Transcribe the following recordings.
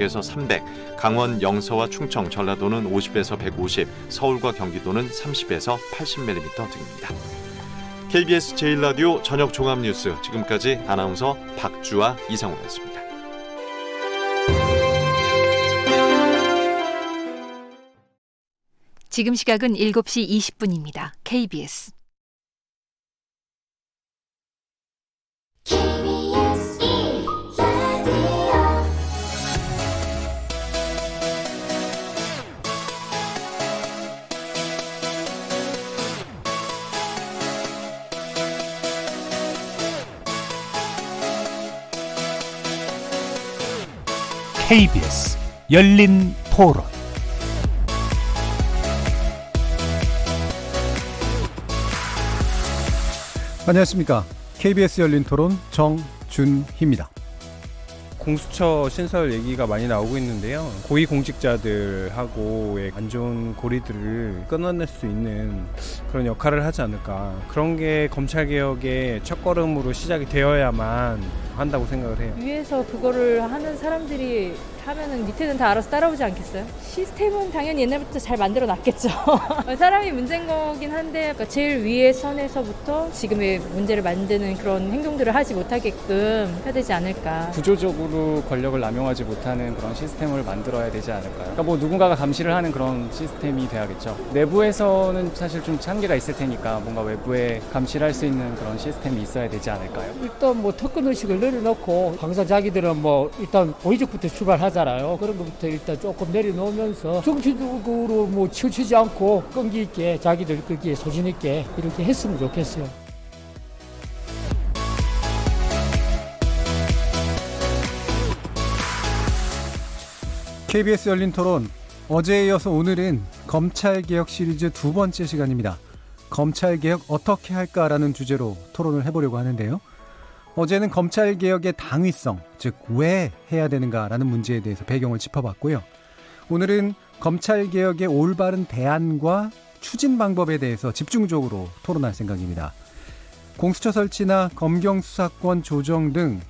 에서 300, 강원 영서와 충청, 전라도는 50에서 150, 서울과 경기도는 30에서 80mm 등입니다. KBS 제1라디오 저녁 종합뉴스, 지금까지 아나운서 박주아, 이상호였습니다. 지금 시각은 7시 20분입니다. KBS KBS 열린 토론. 안녕하십니까. KBS 열린 토론 정준희입니다. 공수처 신설 얘기가 많이 나오고 있는데요. 고위공직자들하고의 안 좋은 고리들을 끊어낼 수 있는 그런 역할을 하지 않을까. 그런 게 검찰개혁의 첫걸음으로 시작이 되어야만 한다고 생각을 해요. 위에서 그거를 하는 사람들이 하면은 밑에는 다 알아서 따라오지 않겠어요? 시스템은 당연히 옛날부터 잘 만들어 놨겠죠. 사람이 문제인 거긴 한데 그러니까 제일 위의 선에서부터 지금의 문제를 만드는 그런 행동들을 하지 못하게끔 해야 되지 않을까. 구조적으로 권력을 남용하지 못하는 그런 시스템을 만들어야 되지 않을까요? 그러니까 뭐 누군가가 감시를 하는 그런 시스템이 돼야겠죠. 내부에서는 사실 좀 한계가 있을 테니까 뭔가 외부에 감시를 할 수 있는 그런 시스템이 있어야 되지 않을까요? 일단 뭐 특권의식을 내려놓고 항상 자기들은 뭐 일단 고의적부터 출발하잖아요. 그런 것부터 일단 조금 내려놓으면서 정치적으로 뭐 치우치지 않고 끈기 있게 자기들 거기에 소신 있게 이렇게 했으면 좋겠어요. KBS 열린 토론, 어제에 이어서 오늘은 검찰개혁 시리즈 두 번째 시간입니다. 검찰개혁 어떻게 할까라는 주제로 토론을 해보려고 하는데요. 어제는 검찰개혁의 당위성, 즉 왜 해야 되는가라는 문제에 대해서 배경을 짚어봤고요. 오늘은 검찰개혁의 올바른 대안과 추진 방법에 대해서 집중적으로 토론할 생각입니다. 공수처 설치나 검경수사권 조정 등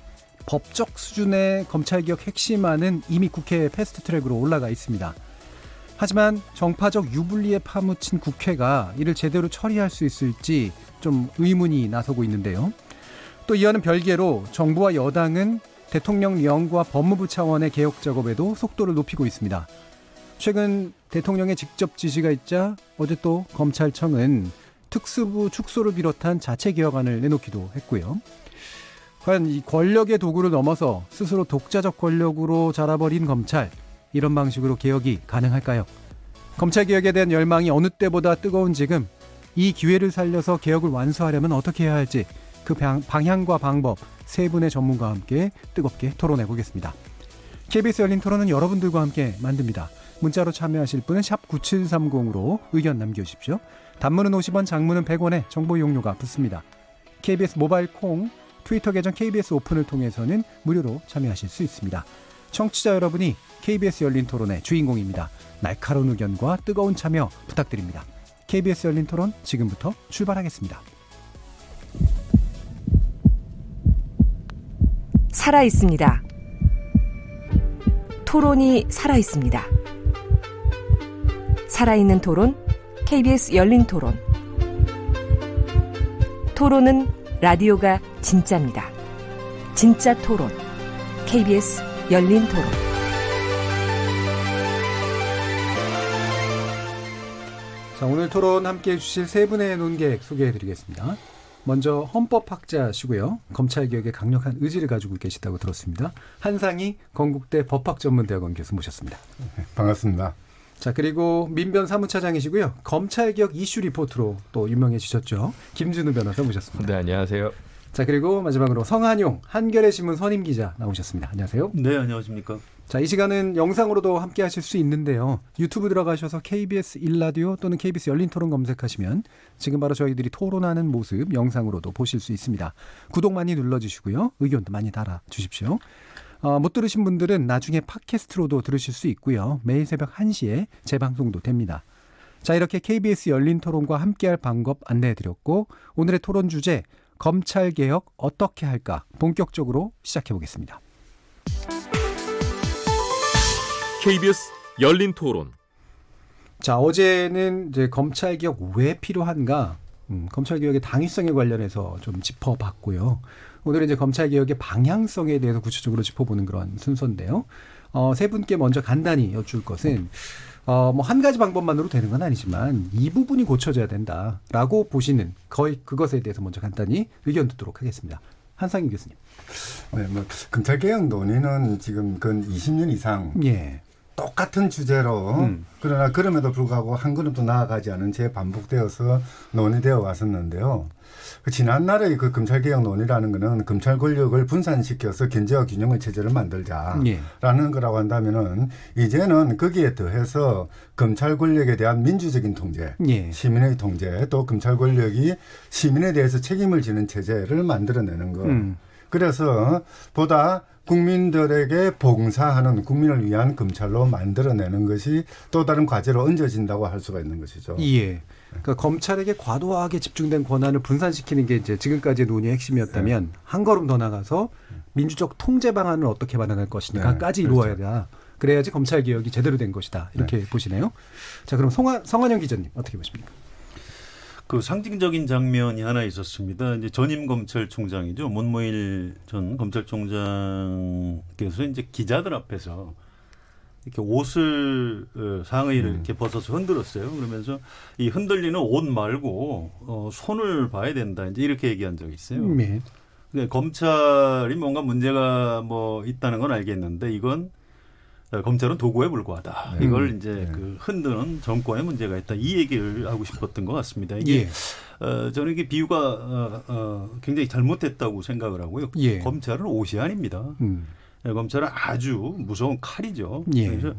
법적 수준의 검찰개혁 핵심안은 이미 국회 패스트트랙으로 올라가 있습니다. 하지만 정파적 유불리에 파묻힌 국회가 이를 제대로 처리할 수 있을지 좀 의문이 나서고 있는데요. 또 이와는 별개로 정부와 여당은 대통령령과 법무부 차원의 개혁 작업에도 속도를 높이고 있습니다. 최근 대통령의 직접 지시가 있자 어제 또 검찰청은 특수부 축소를 비롯한 자체 개혁안을 내놓기도 했고요. 과연 이 권력의 도구를 넘어서 스스로 독자적 권력으로 자라버린 검찰, 이런 방식으로 개혁이 가능할까요? 검찰개혁에 대한 열망이 어느 때보다 뜨거운 지금, 이 기회를 살려서 개혁을 완수하려면 어떻게 해야 할지 그 방향과 방법 세 분의 전문가와 함께 뜨겁게 토론해 보겠습니다. KBS 열린 토론은 여러분들과 함께 만듭니다. 문자로 참여하실 분은 샵 9730으로 의견 남겨주십시오. 단문은 50원, 장문은 100원에 정보 이용료가 붙습니다. KBS 모바일 콩, 트위터 계정 KBS 오픈을 통해서는 무료로 참여하실 수 있습니다. 청취자 여러분이 KBS 열린 토론의 주인공입니다. 날카로운 의견과 뜨거운 참여 부탁드립니다. KBS 열린 토론 지금부터 출발하겠습니다. 살아있습니다. 토론이 살아있습니다. 살아있는 토론, KBS 열린 토론. 토론은 라디오가 진짜입니다. 진짜 토론, KBS 열린 토론. 자, 오늘 토론 함께해 주실 세 분의 논객 소개해드리겠습니다. 먼저 헌법학자시고요. 검찰개혁에 강력한 의지를 가지고 계시다고 들었습니다. 한상희 건국대 법학전문대학원 교수 모셨습니다. 반갑습니다. 자, 그리고 민변 사무차장이시고요. 검찰개혁 이슈 리포트로 또 유명해지셨죠. 김준우 변호사 모셨습니다. 네, 안녕하세요. 자, 그리고 마지막으로 성한용 한겨레 신문 선임기자 나오셨습니다. 안녕하세요. 네, 안녕하십니까. 자, 이 시간은 영상으로도 함께 하실 수 있는데요. 유튜브 들어가셔서 KBS 1라디오 또는 KBS 열린 토론 검색하시면 지금 바로 저희들이 토론하는 모습 영상으로도 보실 수 있습니다. 구독 많이 눌러주시고요. 의견도 많이 달아주십시오. 못 들으신 분들은 나중에 팟캐스트로도 들으실 수 있고요. 매일 새벽 1시에 재방송도 됩니다. 자, 이렇게 KBS 열린 토론과 함께할 방법 안내해드렸고, 오늘의 토론 주제 검찰개혁 어떻게 할까 본격적으로 시작해보겠습니다. KBS 열린 토론. 자, 어제는 이제 검찰 개혁 왜 필요한가? 검찰 개혁의 당위성에 관련해서 좀 짚어봤고요. 오늘은 이제 검찰 개혁의 방향성에 대해서 구체적으로 짚어보는 그런 순서인데요. 세 분께 먼저 간단히 여쭐 것은 뭐 한 가지 방법만으로 되는 건 아니지만 이 부분이 고쳐져야 된다라고 보시는 거의 그것에 대해서 먼저 간단히 의견 듣도록 하겠습니다. 한상희 교수님. 네, 뭐 검찰 개혁 논의는 지금 근 20년 이상 예. 똑같은 주제로 그러나 그럼에도 불구하고 한 걸음도 나아가지 않은 채 반복되어서 논의되어 왔었는데요. 지난날의 그 검찰개혁 논의라는 것은 검찰 권력을 분산시켜서 견제와 균형의 체제를 만들자라는 거라고 한다면은 이제는 거기에 더해서 검찰 권력에 대한 민주적인 통제, 시민의 통제, 또 검찰 권력이 시민에 대해서 책임을 지는 체제를 만들어내는 것. 그래서 보다 국민들에게 봉사하는 국민을 위한 검찰로 만들어내는 것이 또 다른 과제로 얹어진다고 할 수가 있는 것이죠. 예. 그러니까 검찰에게 과도하게 집중된 권한을 분산시키는 게 이제 지금까지의 논의의 핵심이었다면 한 걸음 더 나가서 민주적 통제 방안을 어떻게 마련할 것이니까까지 이루어야 그래야지 검찰 개혁이 제대로 된 것이다. 이렇게 보시네요. 자, 그럼 성환영 기자님 어떻게 보십니까? 그 상징적인 장면이 하나 있었습니다. 이제 전임 검찰총장이죠. 문무일 전 검찰총장께서 이제 기자들 앞에서 이렇게 옷을 상의를 이렇게 벗어서 흔들었어요. 그러면서 이 흔들리는 옷 말고 손을 봐야 된다. 이제 이렇게 얘기한 적이 있어요. 네. 그러니까 검찰이 뭔가 문제가 뭐 있다는 건 알겠는데 이건 검찰은 도구에 불과하다. 이걸 이제 그 흔드는 정권의 문제가 있다. 이 얘기를 하고 싶었던 것 같습니다. 이게 저는 이게 비유가 굉장히 잘못됐다고 생각을 하고요. 검찰은 옷이 아닙니다. 검찰은 아주 무서운 칼이죠. 그래서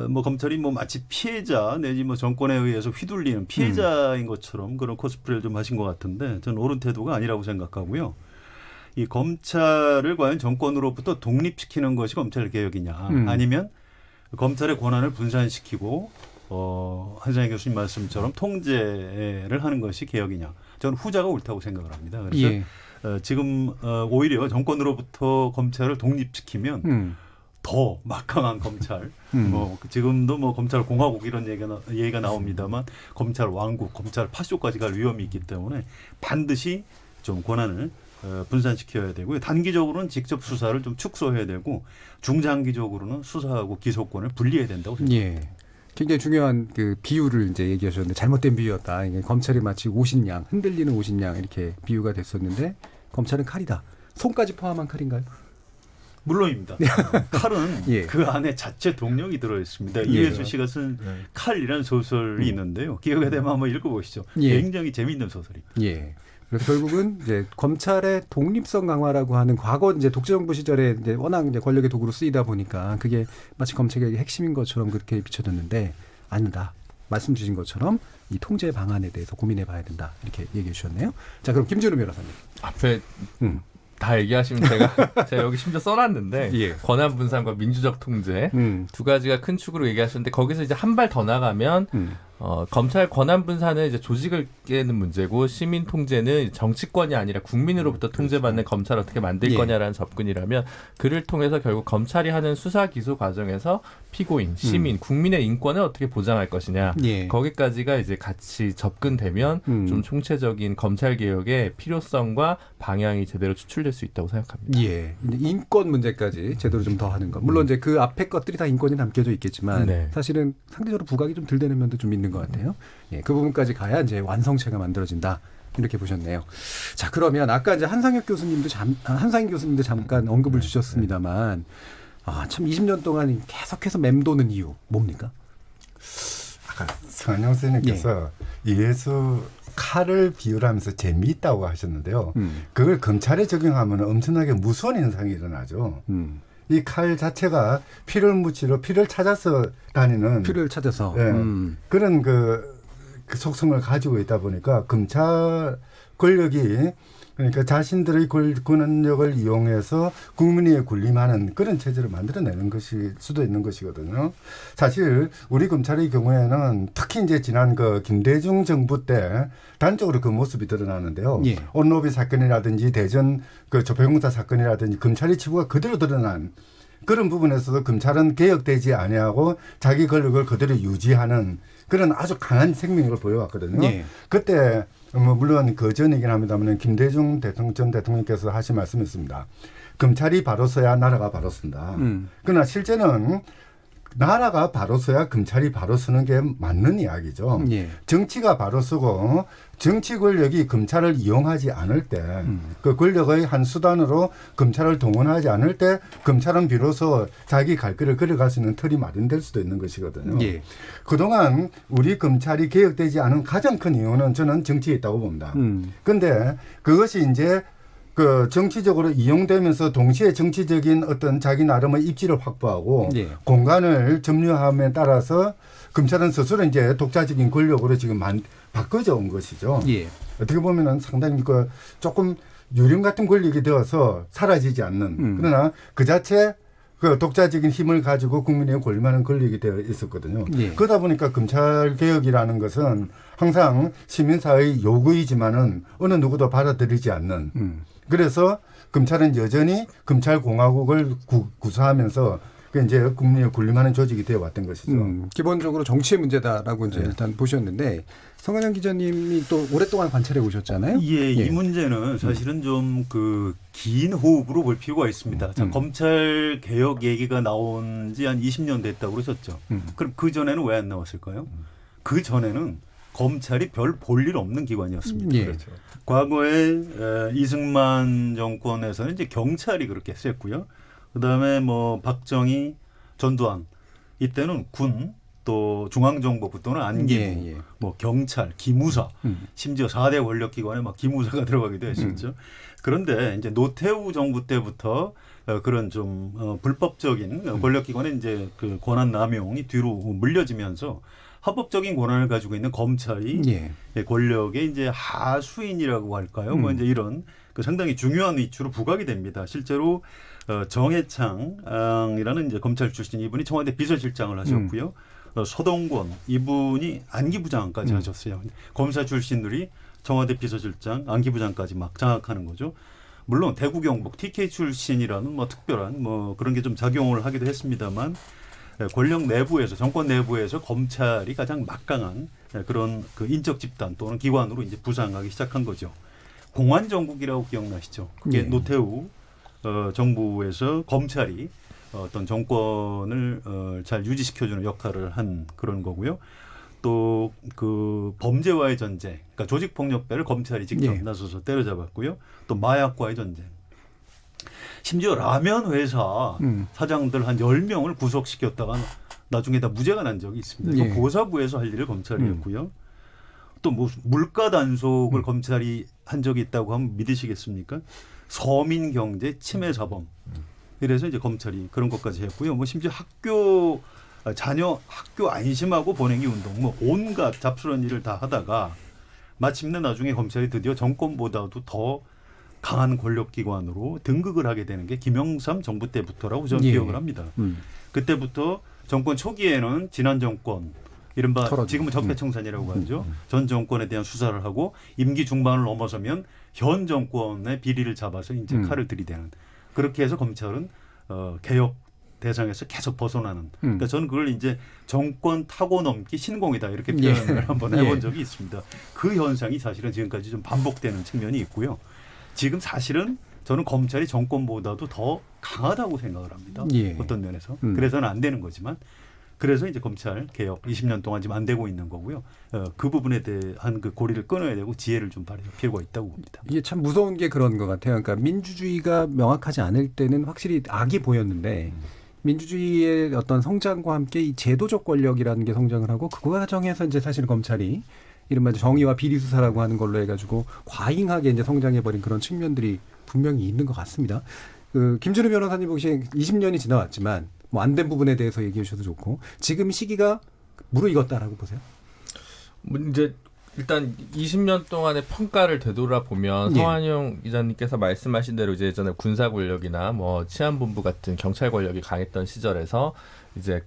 뭐 검찰이 뭐 마치 피해자 내지 뭐 정권에 의해서 휘둘리는 피해자인 것처럼 그런 코스프레를 좀 하신 것 같은데 저는 옳은 태도가 아니라고 생각하고요. 이 검찰을 과연 정권으로부터 독립시키는 것이 검찰 개혁이냐 아니면 검찰의 권한을 분산시키고 한상희 교수님 말씀처럼 통제를 하는 것이 개혁이냐. 저는 후자가 옳다고 생각을 합니다. 그래서 지금 오히려 정권으로부터 검찰을 독립시키면 더 막강한 검찰, 뭐 지금도 뭐 검찰 공화국 이런 얘기가 나옵니다만 검찰 왕국, 검찰 파쇼까지 갈 위험이 있기 때문에 반드시 좀 권한을 분산시켜야 되고요. 단기적으로는 직접 수사를 좀 축소해야 되고 중장기적으로는 수사하고 기소권을 분리해야 된다고 생각합니다. 굉장히 중요한 그 비유를 이제 얘기하셨는데 잘못된 비유였다. 이게 검찰이 마치 옷인 양, 흔들리는 옷인 양 이렇게 비유가 됐었는데 검찰은 칼이다. 손까지 포함한 칼인가요? 물론입니다. 칼은 그 안에 자체 동력이 들어있습니다. 이회수 씨가 쓴 칼이라는 소설이 있는데요. 기회가 되면 한번 읽어보시죠. 굉장히 재미있는 소설입니다. 그래서 결국은 이제 검찰의 독립성 강화라고 하는 과거 이제 독재정부 시절에 이제 워낙 이제 권력의 도구로 쓰이다 보니까 그게 마치 검찰의 핵심인 것처럼 그렇게 비춰졌는데 아니다. 말씀 주신 것처럼 이 통제 방안에 대해서 고민해봐야 된다. 이렇게 얘기해 주셨네요. 자, 그럼 김준우 변호사님. 앞에 다 얘기하시면 제가 여기 심지어 써놨는데 권한 분산과 민주적 통제 두 가지가 큰 축으로 얘기하셨는데 거기서 이제 한 발 더 나가면 검찰 권한 분산은 이제 조직을 깨는 문제고 시민 통제는 정치권이 아니라 국민으로부터 통제받는 검찰을 어떻게 만들 거냐라는 접근이라면 그를 통해서 결국 검찰이 하는 수사 기소 과정에서 피고인, 시민, 국민의 인권을 어떻게 보장할 것이냐 거기까지가 이제 같이 접근되면 좀 총체적인 검찰 개혁의 필요성과 방향이 제대로 추출될 수 있다고 생각합니다. 인권 문제까지 제대로 좀 더 하는 것. 물론 이제 그 앞에 것들이 다 인권이 담겨져 있겠지만 사실은 상대적으로 부각이 좀 덜 되는 면도 좀 있는 것 같아요. 그 부분까지 가야 이제 완성체가 만들어진다. 이렇게 보셨네요. 자, 그러면 아까 이제 한상희 교수님도 잠깐 언급을 주셨습니다만, 참 20년 동안 계속해서 맴도는 이유 뭡니까? 아까 성한영 선생님께서 이회수 칼을 비유하면서 재미있다고 하셨는데요. 그걸 검찰에 적용하면 엄청나게 무서운 현상이 일어나죠. 이 칼 자체가 피를 묻히러 피를 찾아서 다니는 그런 그 속성을 가지고 있다 보니까 검찰 권력이 그러니까 자신들의 권력을 이용해서 국민에 군림하는 그런 체제를 만들어내는 것일 수도 있는 것이거든요. 사실 우리 검찰의 경우에는 특히 이제 지난 그 김대중 정부 때 단적으로 그 모습이 드러나는데요. 온로비 사건이라든지 대전 그 조폐공사 사건이라든지 검찰의 치부가 그대로 드러난 그런 부분에서도 검찰은 개혁되지 아니하고 자기 권력을 그대로 유지하는 그런 아주 강한 생명력을 보여왔거든요. 예. 그때 뭐 물론 그 전이긴 합니다만 김대중 전 대통령께서 하신 말씀이 있습니다. 검찰이 바로 서야 나라가 바로 선다. 그러나 실제는 나라가 바로 서야 검찰이 바로 서는 게 맞는 이야기죠. 예. 정치가 바로 서고 정치 권력이 검찰을 이용하지 않을 때 그 권력의 한 수단으로 검찰을 동원하지 않을 때 검찰은 비로소 자기 갈 길을 걸어갈 수 있는 틀이 마련될 수도 있는 것이거든요. 예. 그동안 우리 검찰이 개혁되지 않은 가장 큰 이유는 저는 정치에 있다고 봅니다. 그런데 그것이 이제 그 정치적으로 이용되면서 동시에 정치적인 어떤 자기 나름의 입지를 확보하고 예. 공간을 점유함에 따라서 검찰은 스스로 이제 독자적인 권력으로 지금 바꿔져 온 것이죠. 예. 어떻게 보면은 상당히 그 조금 유령 같은 권력이 되어서 사라지지 않는 그러나 그 자체 그 독자적인 힘을 가지고 국민의 권리만한 권력이 되어 있었거든요. 예. 그러다 보니까 검찰 개혁이라는 것은 항상 시민사회의 요구이지만은 어느 누구도 받아들이지 않는. 그래서 검찰은 여전히 검찰공화국을 구사하면서 그 이제 국민의 군림하는 조직이 되어 왔던 것이죠. 기본적으로 정치의 문제다라고 이제 일단 보셨는데 성은영 기자님이 또 오랫동안 관찰해 오셨잖아요. 예, 이 문제는 사실은 좀 그 긴 호흡으로 볼 필요가 있습니다. 자, 검찰 개혁 얘기가 나온 지 한 20년 됐다고 그러셨죠. 그럼 그 전에는 왜 안 나왔을까요? 그 전에는 검찰이 별 볼 일 없는 기관이었습니다. 예. 그렇죠. 과거에 이승만 정권에서는 이제 경찰이 그렇게 셌고요. 그다음에 뭐 박정희, 전두환 이때는 군 또 중앙정보부 또는 안기부, 뭐 경찰, 기무사, 심지어 4대 권력기관에 막 기무사가 들어가기도 했었죠. 그런데 이제 노태우 정부 때부터 그런 좀 불법적인 권력기관의 이제 그 권한 남용이 뒤로 물려지면서 합법적인 권한을 가지고 있는 검찰이 권력의 이제 하수인이라고 할까요? 뭐 이제 이런 그 상당히 중요한 위치로 부각이 됩니다. 실제로 정해창이라는 이제 검찰 출신 이분이 청와대 비서실장을 하셨고요. 서동권 이분이 안기부장까지 하셨어요. 검사 출신들이 청와대 비서실장, 안기부장까지 막 장악하는 거죠. 물론 대구 경북 TK 출신이라는 뭐 특별한 뭐 그런 게 좀 작용을 하기도 했습니다만 권력 내부에서 정권 내부에서 검찰이 가장 막강한 그런 그 인적 집단 또는 기관으로 이제 부상하기 시작한 거죠. 공안정국이라고 기억나시죠? 그게 노태우 정부에서 검찰이 어떤 정권을 잘 유지시켜주는 역할을 한 그런 거고요. 또 그 범죄와의 전쟁, 그러니까 조직폭력배를 검찰이 직접 나서서 때려잡았고요. 또 마약과의 전쟁. 심지어 라면 회사 사장들 한 10명을 구속시켰다가 나중에 다 무죄가 난 적이 있습니다. 이거 고사부에서 할 일을 검찰이 했고요. 또 뭐 물가 단속을 검찰이 한 적이 있다고 하면 믿으시겠습니까? 서민 경제 침해 사범. 이래서 이제 검찰이 그런 것까지 했고요. 뭐 심지어 자녀 학교 안심하고 보내기 운동, 뭐 온갖 잡스러운 일을 다 하다가 마침내 나중에 검찰이 드디어 정권보다도 더 강한 권력기관으로 등극을 하게 되는 게 김영삼 정부 때부터라고 저는 기억을 합니다. 그때부터 정권 초기에는 지난 정권, 이른바 지금은 적폐청산이라고 하죠. 전 정권에 대한 수사를 하고 임기 중반을 넘어서면 현 정권의 비리를 잡아서 이제 칼을 들이대는. 그렇게 해서 검찰은 개혁 대상에서 계속 벗어나는. 그러니까 저는 그걸 이제 정권 타고 넘기 신공이다 이렇게 표현을 한번 해본 적이 있습니다. 그 현상이 사실은 지금까지 좀 반복되는 측면이 있고요. 지금 사실은 저는 검찰이 정권보다도 더 강하다고 생각을 합니다. 어떤 면에서. 그래서는 안 되는 거지만 그래서 이제 검찰 개혁 20년 동안 지금 안 되고 있는 거고요. 그 부분에 대한 그 고리를 끊어야 되고 지혜를 좀 발휘할 필요가 있다고 봅니다. 이게 참 무서운 게 그런 것 같아요. 그러니까 민주주의가 명확하지 않을 때는 확실히 악이 보였는데 민주주의의 어떤 성장과 함께 이 제도적 권력이라는 게 성장을 하고 그 과정에서 이제 사실은 검찰이 이른바 정의와 비리 수사라고 하는 걸로 해가지고 과잉하게 이제 성장해버린 그런 측면들이 분명히 있는 것 같습니다. 그 김준우 변호사님 보시기에 20년이 지나왔지만 뭐 안 된 부분에 대해서 얘기해 주셔도 좋고 지금 시기가 무르익었다라고 보세요? 뭐 이제 일단 20년 동안의 평가를 되돌아보면 성한용 기자님께서 말씀하신 대로 이제 예전에 군사 권력이나 뭐 치안본부 같은 경찰 권력이 강했던 시절에서 이제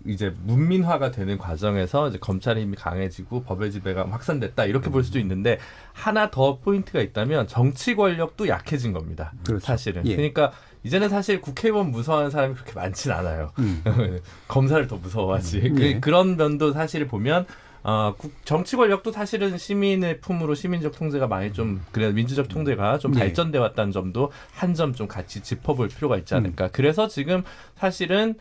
이제 문민화가 되는 과정에서 이제 검찰의 힘이 강해지고 법의 지배가 확산됐다 이렇게 볼 수도 있는데 하나 더 포인트가 있다면 정치 권력도 약해진 겁니다. 그렇죠. 사실은. 그러니까 이제는 사실 국회의원 무서워하는 사람이 그렇게 많진 않아요. 검사를 더 무서워하지. 그런 면도 사실 보면 정치 권력도 사실은 시민의 품으로 시민적 통제가 많이 좀 그래 민주적 통제가 좀 발전돼 왔다는 점도 한 점 좀 같이 짚어볼 필요가 있지 않을까. 그래서 지금 사실은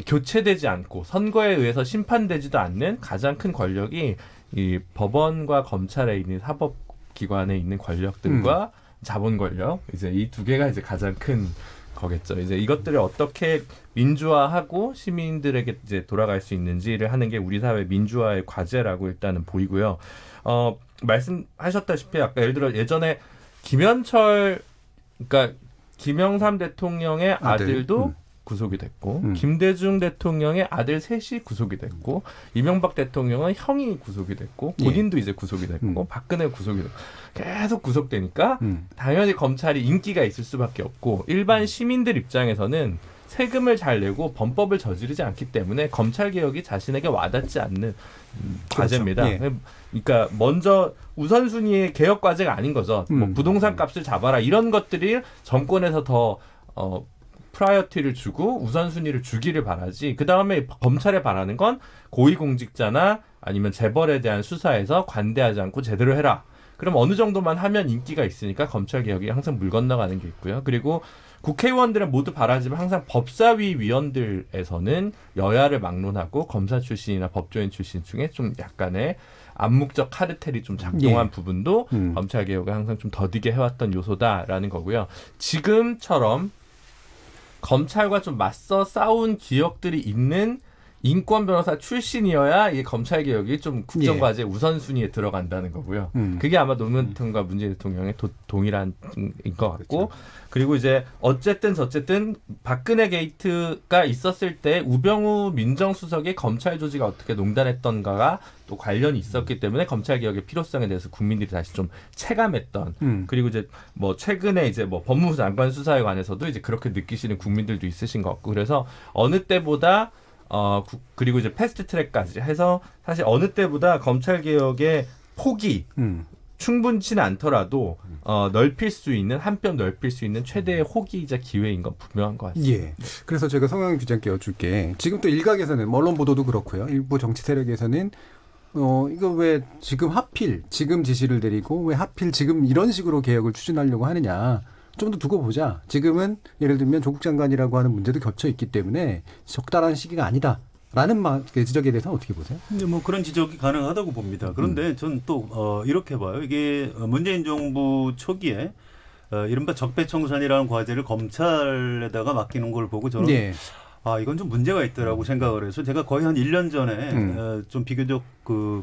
교체되지 않고 선거에 의해서 심판되지도 않는 가장 큰 권력이 이 법원과 검찰에 있는 사법기관에 있는 권력들과 자본 권력 이제 이 두 개가 이제 가장 큰 거겠죠. 이제 이것들을 어떻게 민주화하고 시민들에게 이제 돌아갈 수 있는지를 하는 게 우리 사회 민주화의 과제라고 일단은 보이고요. 말씀하셨다시피 아까 예를 들어 예전에 김현철 그러니까 김영삼 대통령의 아들도 구속이 됐고 김대중 대통령의 아들 셋이 구속이 됐고 이명박 대통령은 형이 구속이 됐고 본인도 이제 구속이 됐고 박근혜 구속이 됐고 계속 구속되니까 당연히 검찰이 인기가 있을 수밖에 없고 일반 시민들 입장에서는 세금을 잘 내고 범법을 저지르지 않기 때문에 검찰개혁이 자신에게 와닿지 않는 과제입니다. 그러니까 먼저 우선순위의 개혁 과제가 아닌 거죠. 뭐 부동산 값을 잡아라 이런 것들이 정권에서 더 프라이어티를 주고 우선순위를 주기를 바라지. 그 다음에 검찰에 바라는 건 고위공직자나 아니면 재벌에 대한 수사에서 관대하지 않고 제대로 해라. 그럼 어느 정도만 하면 인기가 있으니까 검찰개혁이 항상 물 건너가는 게 있고요. 그리고 국회의원들은 모두 바라지만 항상 법사위 위원들에서는 여야를 막론하고 검사 출신이나 법조인 출신 중에 좀 약간의 암묵적 카르텔이 좀 작동한 부분도 검찰개혁을 항상 좀 더디게 해왔던 요소다라는 거고요. 지금처럼 검찰과 좀 맞서 싸운 기억들이 있는 인권 변호사 출신이어야 이 검찰 개혁이 좀 국정과제 우선순위에 들어간다는 거고요. 그게 아마 노무현 대통령과 문재인 대통령의 동일한 것 같고, 그리고 이제 어쨌든 박근혜 게이트가 있었을 때 우병우 민정수석의 검찰 조직이 어떻게 농단했던가가 또 관련이 있었기 때문에 검찰 개혁의 필요성에 대해서 국민들이 다시 좀 체감했던. 그리고 이제 뭐 최근에 이제 뭐 법무부 장관 수사에 관해서도 이제 그렇게 느끼시는 국민들도 있으신 것 같고, 그래서 어느 때보다 그리고 이제 패스트트랙까지 해서 사실 어느 때보다 검찰 개혁의 폭이 충분치는 않더라도 넓힐 수 있는 한 뼘 넓힐 수 있는 최대의 호기이자 기회인 건 분명한 것 같습니다. 예. 그래서 제가 성형 규장께 여쭐게 지금 또 일각에서는 언론 보도도 그렇고요. 일부 정치 세력에서는 이거 왜 지금 하필 지금 지시를 내리고 왜 하필 지금 이런 식으로 개혁을 추진하려고 하느냐. 좀 더 두고 보자. 지금은 예를 들면 조국 장관이라고 하는 문제도 겹쳐 있기 때문에 적당한 시기가 아니다라는 지적에 대해서 어떻게 보세요? 근데 뭐 그런 지적이 가능하다고 봅니다. 그런데 저는 또 이렇게 봐요. 이게 문재인 정부 초기에 이른바 적폐청산이라는 과제를 검찰에다가 맡기는 걸 보고 저는 이건 좀 문제가 있더라고 생각을 해서 제가 거의 한 1년 전에 좀 비교적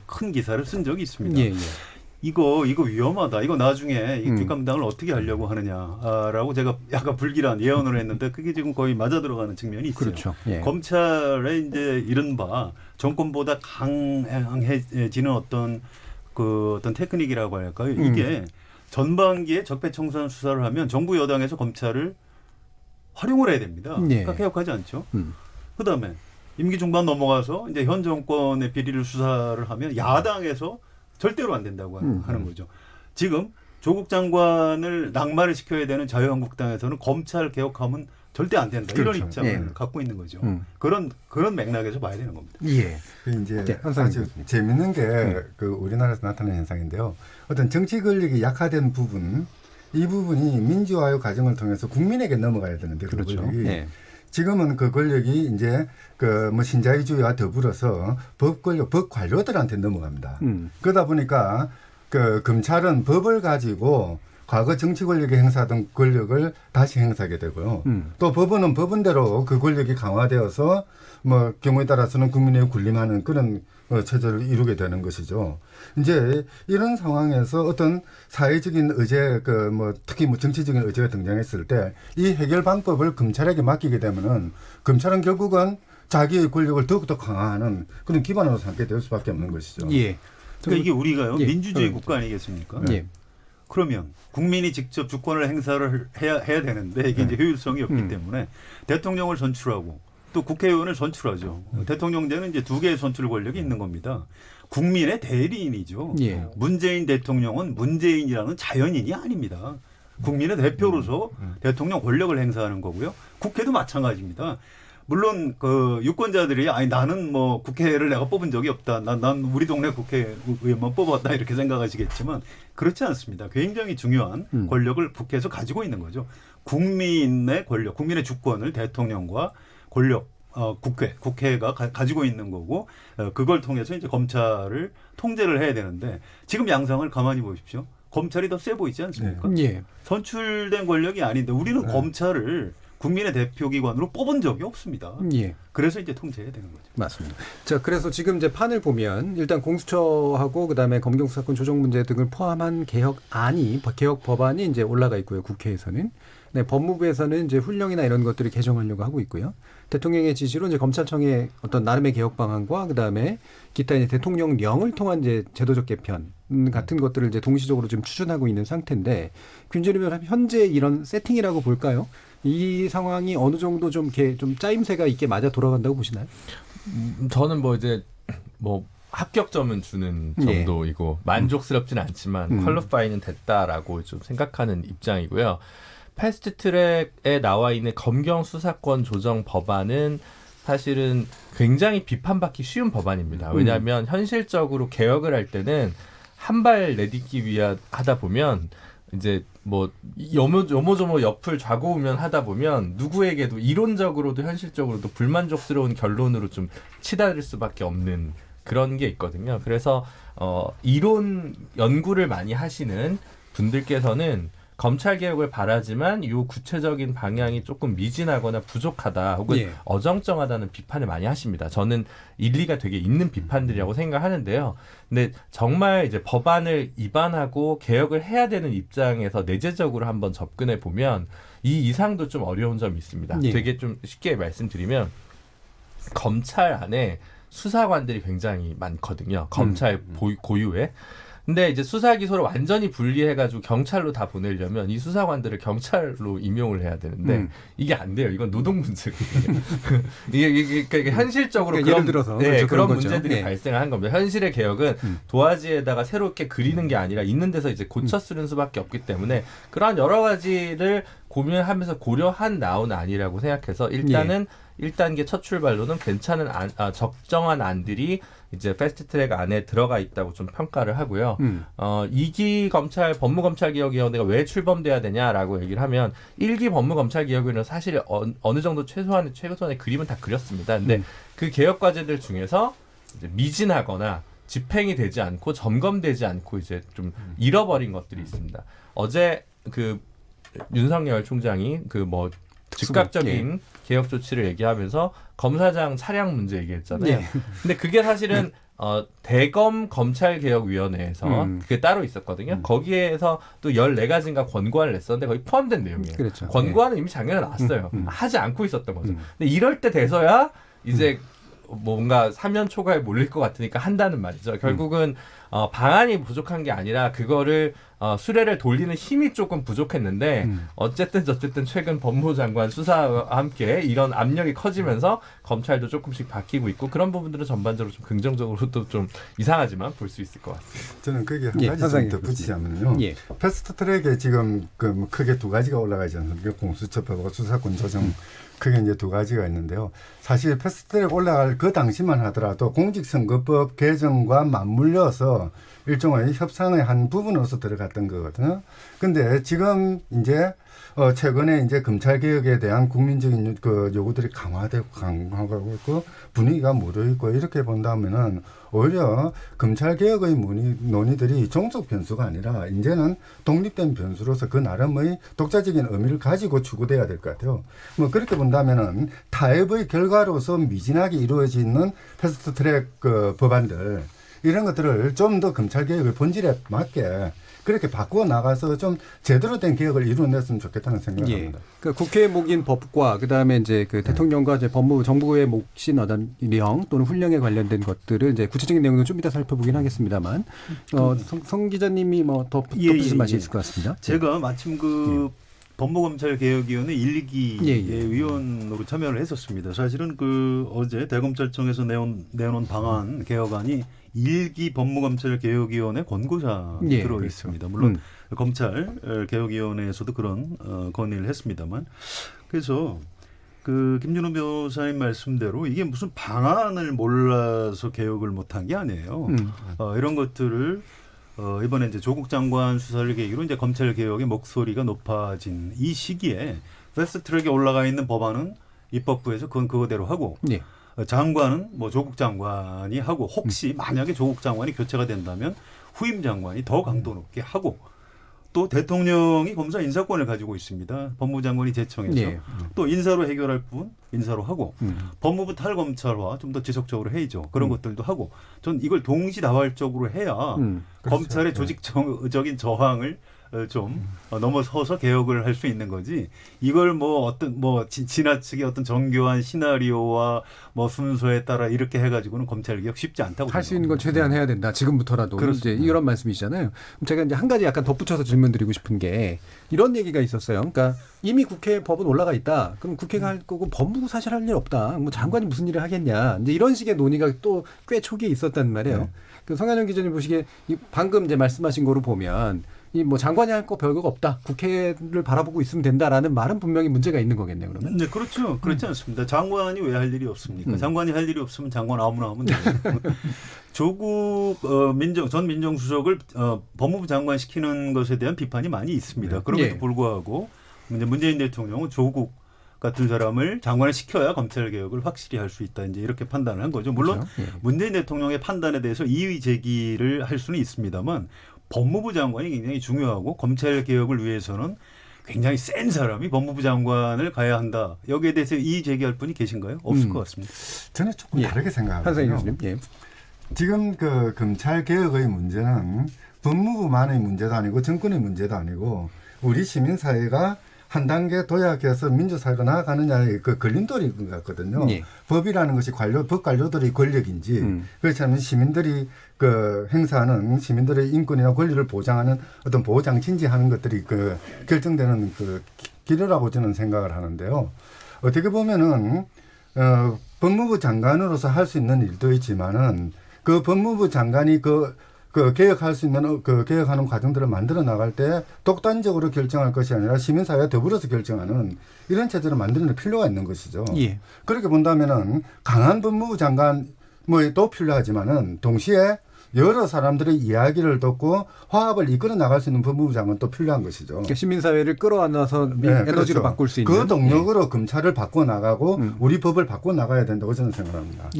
큰 기사를 쓴 적이 있습니다. 이거 위험하다. 이거 나중에 이 뒷감당을 어떻게 하려고 하느냐라고 제가 약간 불길한 예언을 했는데 그게 지금 거의 맞아 들어가는 측면이 있어요. 그렇죠. 검찰의 이제 이른바 정권보다 강해지는 어떤 테크닉이라고 할까요? 이게 전반기에 적폐청산 수사를 하면 정부 여당에서 검찰을 활용을 해야 됩니다. 그러니까 개혁하지 않죠. 그다음에 임기 중반 넘어가서 이제 현 정권의 비리를 수사를 하면 야당에서 절대로 안 된다고 하는 거죠. 지금 조국 장관을 낙마를 시켜야 되는 자유한국당에서는 검찰 개혁하면 절대 안 된다. 이런 입장을 갖고 있는 거죠. 그런 맥락에서 봐야 되는 겁니다. 이제 아주 재밌는 게 우리나라에서 나타나는 현상인데요. 어떤 정치 권력이 약화된 부분, 이 부분이 민주화의 과정을 통해서 국민에게 넘어가야 되는데 그 권력이 지금은 그 권력이 이제 신자유주의와 더불어서 법 관료들한테 넘어갑니다. 그러다 보니까 검찰은 법을 가지고 과거 정치 권력이 행사하던 권력을 다시 행사하게 되고요. 또 법원은 법원대로 그 권력이 강화되어서 경우에 따라서는 국민의 군림하는 그런 체제를 이루게 되는 것이죠. 이제 이런 상황에서 어떤 사회적인 의제, 특히 정치적인 의제가 등장했을 때 이 해결 방법을 검찰에게 맡기게 되면은 검찰은 결국은 자기의 권력을 더욱더 강화하는 그런 기반으로 삼게 될 수밖에 없는 것이죠. 그러니까 이게 우리가요 민주주의 국가 아니겠습니까? 그러면 국민이 직접 주권을 행사를 해야 되는데 이게 이제 효율성이 없기 때문에 대통령을 선출하고 또 국회의원을 선출하죠. 대통령제는 이제 2개의 선출 권력이 있는 겁니다. 국민의 대리인이죠. 문재인 대통령은 문재인이라는 자연인이 아닙니다. 국민의 대표로서 대통령 권력을 행사하는 거고요. 국회도 마찬가지입니다. 물론 그 유권자들이 아니 나는 뭐 국회를 내가 뽑은 적이 없다. 난 우리 동네 국회의원만 뽑았다 이렇게 생각하시겠지만 그렇지 않습니다. 굉장히 중요한 권력을 국회에서 가지고 있는 거죠. 국민의 권력, 국민의 주권을 대통령과 권력 국회가 가지고 있는 거고 그걸 통해서 이제 검찰을 통제를 해야 되는데 지금 양상을 가만히 보십시오. 검찰이 더 세 보이지 않습니까? 예. 선출된 권력이 아닌데 우리는 검찰을 국민의 대표기관으로 뽑은 적이 없습니다. 예. 그래서 이제 통제해야 되는 거죠. 맞습니다. 자, 그래서 지금 이제 판을 보면 일단 공수처하고 그다음에 검경수사권 조정 문제 등을 포함한 개혁 법안이 이제 올라가 있고요. 국회에서는. 네, 법무부에서는 이제 훈령이나 이런 것들을 개정하려고 하고 있고요. 대통령의 지시로 이제 검찰청의 어떤 나름의 개혁 방안과 그다음에 기타 이제 대통령령을 통한 이제 제도적 개편 같은 것들을 이제 동시적으로 지금 추진하고 있는 상태인데 균재님 현재 이런 세팅이라고 볼까요? 이 상황이 어느 정도 좀 이렇게 좀 짜임새가 있게 맞아 돌아간다고 보시나요? 저는 뭐 이제 뭐 합격점은 주는 정도이고 만족스럽진 않지만 퀄리파이는 됐다라고 좀 생각하는 입장이고요. 패스트트랙에 나와 있는 검경 수사권 조정 법안은 사실은 굉장히 비판받기 쉬운 법안입니다. 왜냐하면 현실적으로 개혁을 할 때는 한 발 내딛기 위하 하다 보면 이제 뭐 요모조모 옆을 좌고우면 하다 보면 누구에게도 이론적으로도 현실적으로도 불만족스러운 결론으로 좀 치달을 수밖에 없는 그런 게 있거든요. 그래서 이론 연구를 많이 하시는 분들께서는 검찰 개혁을 바라지만 이 구체적인 방향이 조금 미진하거나 부족하다 혹은 어정쩡하다는 비판을 많이 하십니다. 저는 일리가 되게 있는 비판들이라고 생각하는데요. 근데 정말 이제 법안을 입안하고 개혁을 해야 되는 입장에서 내재적으로 한번 접근해 보면 이 이상도 좀 어려운 점이 있습니다. 되게 좀 쉽게 말씀드리면 검찰 안에 수사관들이 굉장히 많거든요. 검찰 고유에. 근데 이제 수사 기소를 완전히 분리해가지고 경찰로 다 보내려면 이 수사관들을 경찰로 임용을 해야 되는데 이게 안 돼요. 이건 노동 문제거든요. 이게 현실적으로 그러니까 예를 들어서 그런 문제들이 발생한 겁니다. 현실의 개혁은 도화지에다가 새롭게 그리는 게 아니라 있는 데서 이제 고쳐 쓰는 수밖에 없기 때문에 그런 여러 가지를 고민하면서 고려한 나온 안이라고 생각해서 일단은 1단계 첫 출발로는 괜찮은 적정한 안들이 이제 패스트트랙 안에 들어가 있다고 좀 평가를 하고요. 2기 검찰 법무검찰개혁위원회가 왜 출범돼야 되냐라고 얘기를 하면 1기 법무검찰개혁위원회는 사실 어느 정도 최소한의 그림은 다 그렸습니다. 근데 그 개혁 과제들 중에서 이제 미진하거나 집행이 되지 않고 점검되지 않고 이제 좀 잃어버린 것들이 있습니다. 어제 그 윤석열 총장이 그 뭐 즉각적인 개혁 조치를 얘기하면서 검사장 차량 문제 얘기했잖아요. 근데 그게 사실은 대검 검찰개혁위원회에서 그게 따로 있었거든요. 거기에서 또 14가지인가 권고안을 냈었는데 거기 포함된 내용이에요. 그렇죠. 권고안은 이미 작년에 나왔어요. 하지 않고 있었던 거죠. 근데 이럴 때 돼서야 이제 뭔가 사면 초과에 몰릴 것 같으니까 한다는 말이죠. 결국은 방안이 부족한 게 아니라 그거를 수레를 돌리는 힘이 조금 부족했는데 어쨌든 최근 법무부 장관 수사와 함께 이런 압력이 커지면서 검찰도 조금씩 바뀌고 있고 그런 부분들은 전반적으로 좀 긍정적으로도 좀 이상하지만 볼 수 있을 것 같습니다. 저는 거기에 한 가지 좀 덧붙이자면요. 패스트트랙에 지금 그 크게 두 가지가 올라가지 않습니까? 공수처법과 수사권 조정 크게 이제 두 가지가 있는데요. 사실 패스트트랙 올라갈 그 당시만 하더라도 공직선거법 개정과 맞물려서 일종의 협상의 한 부분으로서 들어갔던 거거든요. 근데 지금 이제 최근에 이제 검찰 개혁에 대한 국민적인 그 요구들이 강화하고 있고 분위기가 무르 있고 이렇게 본다면은 오히려 검찰 개혁의 논의들이 종속 변수가 아니라 이제는 독립된 변수로서 그 나름의 독자적인 의미를 가지고 추구돼야 될 것 같아요. 뭐 그렇게 본다면은 타협의 결과로서 미진하게 이루어지는 패스트트랙 그 법안들 이런 것들을 좀 더 검찰 개혁의 본질에 맞게 그렇게 바꾸어 나가서 좀 제대로 된 개혁을 이루어냈으면 좋겠다는 생각을 합니다. 그 국회에 목인 법과 그다음에 이제 그 대통령과 이제 정부에 몫인 어떤 령 또는 훈령에 관련된 것들을 이제 구체적인 내용은 좀 이따 살펴보긴 하겠습니다만 성 기자님이 뭐 더 덧붙이신 말씀이 있을 것 같습니다. 제가 마침 그 법무검찰개혁위원회 1기의 위원으로 참여를 했었습니다. 사실은 그 어제 대검찰청에서 내놓은 방안 개혁안이 1기 법무검찰개혁위원회 권고사에 들어 있습니다. 물론 검찰개혁위원회에서도 그런 건의를 했습니다만, 그래서 그 김준호 변호사님 말씀대로 이게 무슨 방안을 몰라서 개혁을 못한 게 아니에요. 이런 것들을 이번에 이제 조국 장관 수사를 계기로 이제 검찰 개혁의 목소리가 높아진 이 시기에 패스트트랙에 올라가 있는 법안은 입법부에서 그건 그거대로 하고 장관은 뭐 조국 장관이 하고 혹시 만약에 조국 장관이 교체가 된다면 후임 장관이 더 강도 높게 하고 또 대통령이 검사 인사권을 가지고 있습니다. 법무부 장관이 제청해서 또 인사로 해결할 부분 인사로 하고 법무부 탈검찰화 좀 더 지속적으로 해야죠. 그런 것들도 하고 전 이걸 동시다발적으로 해야 검찰의 조직적인 저항을 좀 넘어서서 개혁을 할 수 있는 거지. 이걸 뭐 어떤 뭐 지나치게 어떤 정교한 시나리오와 뭐 순서에 따라 이렇게 해가지고는 검찰 개혁 쉽지 않다고 할 수 있는 건 최대한 해야 된다. 지금부터라도 이제 이런 말씀이시잖아요. 제가 이제 한 가지 약간 덧붙여서 질문드리고 싶은 게 이런 얘기가 있었어요. 그러니까 이미 국회에 법은 올라가 있다. 그럼 국회가 할 거고 법무부 사실 할 일 없다. 뭐 장관이 무슨 일을 하겠냐. 이제 이런 식의 논의가 또 꽤 초기에 있었단 말이에요. 그 성현영 기자님 보시기에 방금 이제 말씀하신 거로 보면 이 뭐 장관이 할 거 별거가 없다. 국회를 바라보고 있으면 된다라는 말은 분명히 문제가 있는 거겠네요. 그러면. 네, 그렇죠. 그렇지 않습니다. 장관이 왜 할 일이 없습니까? 장관이 할 일이 없으면 장관 아무나 하면 돼요. 조국 전 민정수석을 법무부 장관 시키는 것에 대한 비판이 많이 있습니다. 그럼에도 불구하고 이제 문재인 대통령은 조국 같은 사람을 장관을 시켜야 검찰 개혁을 확실히 할 수 있다. 이제 이렇게 판단을 한 거죠. 물론 문재인 대통령의 판단에 대해서 이의 제기를 할 수는 있습니다만 법무부 장관이 굉장히 중요하고 검찰 개혁을 위해서는 굉장히 센 사람이 법무부 장관을 가야 한다. 여기에 대해서 이의 제기할 분이 계신가요? 없을 것 같습니다. 저는 조금 다르게 생각합니다. 지금 그 검찰 개혁의 문제는 법무부만의 문제도 아니고 정권의 문제도 아니고 우리 시민사회가 한 단계 도약해서 민주사회가 나아가느냐의 그 걸림돌인 것 같거든요. 법이라는 것이 법 관료들의 권력인지 그렇지 않으면 시민들이 그 행사하는 시민들의 인권이나 권리를 보장하는 어떤 보호장치인지 하는 것들이 그 결정되는 그 길이라고 저는 생각을 하는데요. 어떻게 보면은 법무부 장관으로서 할 수 있는 일도 있지만은 그 법무부 장관이 그 개혁할 수 있는 그 개혁하는 과정들을 만들어 나갈 때 독단적으로 결정할 것이 아니라 시민사회와 더불어서 결정하는 이런 체제를 만드는 필요가 있는 것이죠. 그렇게 본다면은 강한 법무부 장관 뭐도 필요하지만은 동시에 여러 사람들의 이야기를 듣고 화합을 이끌어 나갈 수 있는 법무부 장관도 필요한 것이죠. 그러니까 시민사회를 끌어안아서 에너지로 그렇죠. 바꿀 수 있는. 그 동력으로 검찰을 바꿔 나가고 우리 법을 바꿔 나가야 된다고 저는 생각합니다.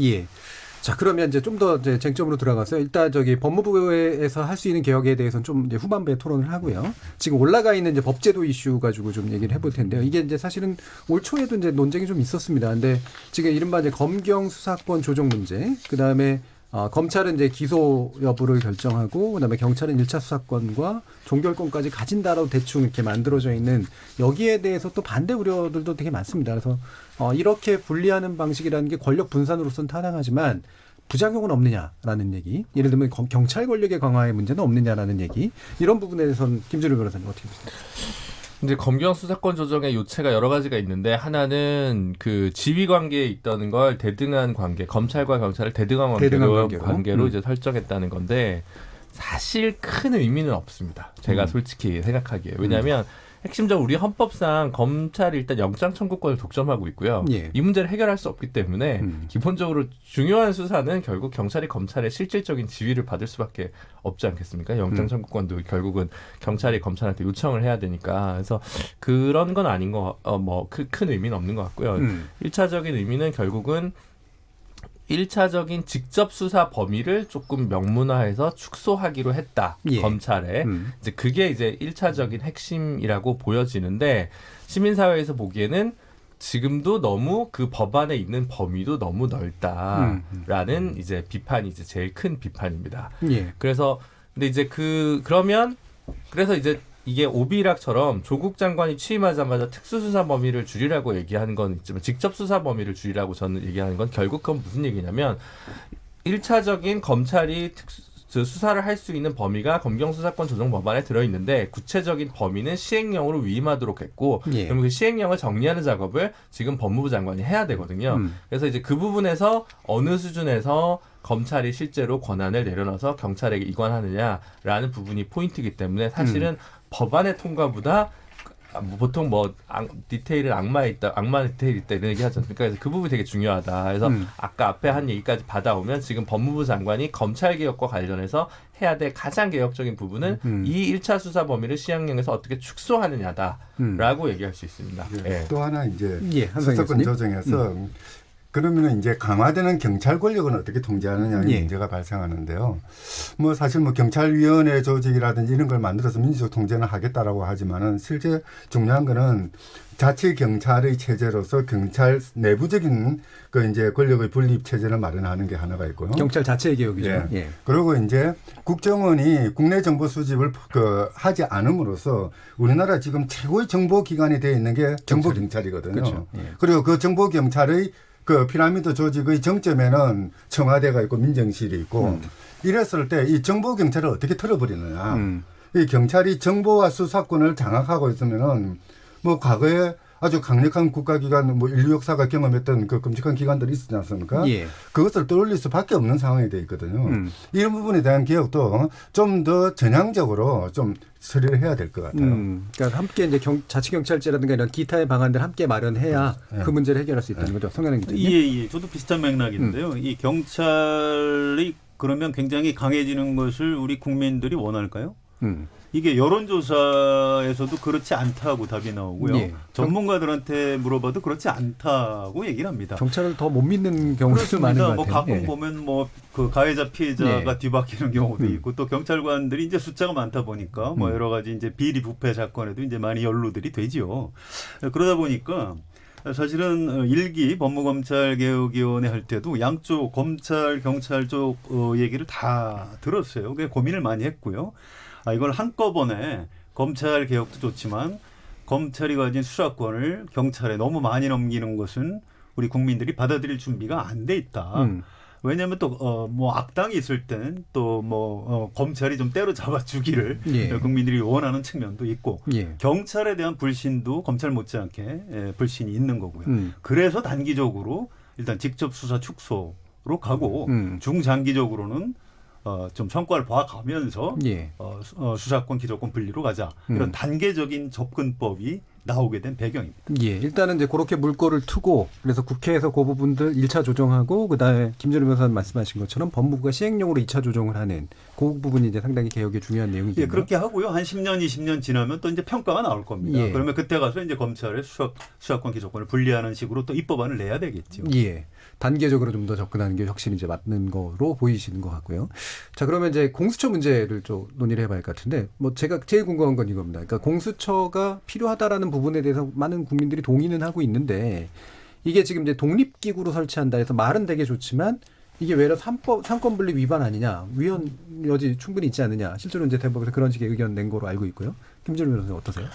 자, 그러면 이제 좀 더 이제 쟁점으로 들어가서 일단 법무부에서 할 수 있는 개혁에 대해서는 좀 이제 후반부에 토론을 하고요. 지금 올라가 있는 이제 법제도 이슈 가지고 좀 얘기를 해볼 텐데요. 이게 이제 사실은 올 초에도 이제 논쟁이 좀 있었습니다. 근데 지금 이른바 이제 검경 수사권 조정 문제, 그 다음에 검찰은 이제 기소 여부를 결정하고 그다음에 경찰은 1차 수사권과 종결권까지 가진다라고 대충 이렇게 만들어져 있는 여기에 대해서 또 반대 우려들도 되게 많습니다. 그래서 이렇게 분리하는 방식이라는 게 권력 분산으로서는 타당하지만 부작용은 없느냐라는 얘기. 예를 들면 경찰 권력의 강화의 문제는 없느냐라는 얘기. 이런 부분에 대해서는 김준일 변호사님 어떻게 보세요? 이제 검경 수사권 조정의 요체가 여러 가지가 있는데 하나는 그 지위 관계에 있다는 걸 대등한 관계, 검찰과 경찰을 대등한 관계로 이제 설정했다는 건데 사실 큰 의미는 없습니다. 제가 솔직히 생각하기에. 왜냐하면 핵심적으로 우리 헌법상 검찰이 일단 영장 청구권을 독점하고 있고요. 이 문제를 해결할 수 없기 때문에 기본적으로 중요한 수사는 결국 경찰이 검찰의 실질적인 지위를 받을 수밖에 없지 않겠습니까? 영장 청구권도 결국은 경찰이 검찰한테 요청을 해야 되니까. 그래서 그런 건 아닌 거, 큰 의미는 없는 것 같고요. 1차적인 의미는 결국은 1차적인 직접 수사 범위를 조금 명문화해서 축소하기로 했다. 검찰에. 이제 그게 이제 1차적인 핵심이라고 보여지는데 시민사회에서 보기에는 지금도 너무 그 법안에 있는 범위도 너무 넓다라는 이제 비판이 이제 제일 큰 비판입니다. 그래서 근데 이제 그래서 이제 이게 오비락처럼 조국 장관이 취임하자마자 특수수사 범위를 줄이라고 얘기하는 건 있지만 직접 수사 범위를 줄이라고 저는 얘기하는 건 결국 그건 무슨 얘기냐면 1차적인 검찰이 수사를 할 수 있는 범위가 검경수사권 조정 법안에 들어있는데 구체적인 범위는 시행령으로 위임하도록 했고 그러면 그 시행령을 정리하는 작업을 지금 법무부 장관이 해야 되거든요. 그래서 이제 그 부분에서 어느 수준에서 검찰이 실제로 권한을 내려놔서 경찰에게 이관하느냐라는 부분이 포인트이기 때문에 사실은 법안의 통과보다 보통 디테일은 악마 디테일 있다 이런 얘기 하지 않습니까? 그래서 그 부분이 되게 중요하다. 그래서 아까 앞에 한 얘기까지 받아오면 지금 법무부 장관이 검찰 개혁과 관련해서 해야 될 가장 개혁적인 부분은 이 1차 수사 범위를 시행령에서 어떻게 축소하느냐다라고 얘기할 수 있습니다. 예. 또 하나 이제 수사권 조정에서 그러면은 이제 강화되는 경찰 권력은 어떻게 통제하느냐는 문제가 발생하는데요. 뭐 사실 뭐 경찰위원회 조직이라든지 이런 걸 만들어서 민주적 통제는 하겠다라고 하지만은 실제 중요한 거는 자치 경찰의 체제로서 경찰 내부적인 그 이제 권력의 분립 체제를 마련하는 게 하나가 있고요. 경찰 자체의 개혁이죠. 예. 그리고 이제 국정원이 국내 정보 수집을 하지 않음으로써 우리나라 지금 최고의 정보 기관이 되어 있는 게 정보 경찰이거든요. 그렇죠. 그리고 그 정보 경찰의 그 피라미드 조직의 정점에는 청와대가 있고 민정실이 있고 이랬을 때 이 정보 경찰을 어떻게 털어버리느냐. 이 경찰이 정보와 수사권을 장악하고 있으면은 뭐 과거에 아주 강력한 국가기관 뭐 인류 역사가 경험했던 그 끔찍한 기관들이 있지 않습니까? 그것을 떠올릴 수밖에 없는 상황이 돼 있거든요. 이런 부분에 대한 개혁도 좀 더 전향적으로 좀 처리를 해야 될 것 같아요. 그러니까 함께 이제 자치경찰제라든가 이런 기타의 방안들 함께 마련해야 그 문제를 해결할 수 있다는 거죠. 성현행 기자님. 예. 저도 비슷한 맥락인데요. 이 경찰이 그러면 굉장히 강해지는 것을 우리 국민들이 원할까요? 이게 여론조사에서도 그렇지 않다고 답이 나오고요. 전문가들한테 물어봐도 그렇지 않다고 얘기를 합니다. 경찰을 더 못 믿는 경우도 많은 것 같아요. 뭐 가끔 보면 뭐 그 가해자 피해자가 뒤바뀌는 경우도 있고 또 경찰관들이 이제 숫자가 많다 보니까 뭐 여러 가지 이제 비리 부패 사건에도 이제 많이 연루들이 되지요. 그러다 보니까 사실은 일기 법무검찰개혁위원회 할 때도 양쪽 검찰 경찰 쪽 얘기를 다 들었어요. 그게 고민을 많이 했고요. 이걸 한꺼번에 검찰 개혁도 좋지만 검찰이 가진 수사권을 경찰에 너무 많이 넘기는 것은 우리 국민들이 받아들일 준비가 안 돼 있다. 왜냐하면 또 뭐 악당이 있을 땐 또 뭐 검찰이 좀 때려잡아 주기를 국민들이 원하는 측면도 있고 경찰에 대한 불신도 검찰 못지않게 불신이 있는 거고요. 그래서 단기적으로 일단 직접 수사 축소로 가고 중장기적으로는 좀 성과를 봐가면서 수사권, 기소권 분리로 가자. 이런 단계적인 접근법이 나오게 된 배경입니다. 일단은 이제 그렇게 물꼬를 트고 그래서 국회에서 그 부분들 1차 조정하고 그다음에 김준우 변호사님 말씀하신 것처럼 법무부가 시행령으로 2차 조정을 하는 그 부분이 이제 상당히 개혁의 중요한 내용이죠. 그렇게 하고요. 한 10년, 20년 지나면 또 이제 평가가 나올 겁니다. 그러면 그때 가서 이제 검찰의 수사권, 기소권을 분리하는 식으로 또 입법안을 내야 되겠죠. 단계적으로 좀 더 접근하는 게 확실히 이제 맞는 거로 보이시는 것 같고요. 자, 그러면 이제 공수처 문제를 좀 논의를 해봐야 할 것 같은데, 뭐 제가 제일 궁금한 건 이겁니다. 그러니까 공수처가 필요하다라는 부분에 대해서 많은 국민들이 동의는 하고 있는데, 이게 지금 이제 독립기구로 설치한다 해서 말은 되게 좋지만, 이게 외려 상권분립 위반 아니냐, 위헌 여지 충분히 있지 않느냐, 실제로 이제 대법에서 그런 식의 의견 낸 거로 알고 있고요. 김준우 변호사님 어떠세요?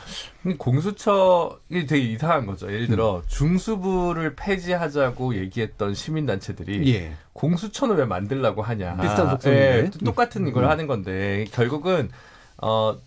공수처이 되게 이상한 거죠. 예를 들어 중수부를 폐지하자고 얘기했던 시민단체들이 공수처는 왜 만들라고 하냐. 비슷한 속성인데. 똑같은 이걸 하는 건데 결국은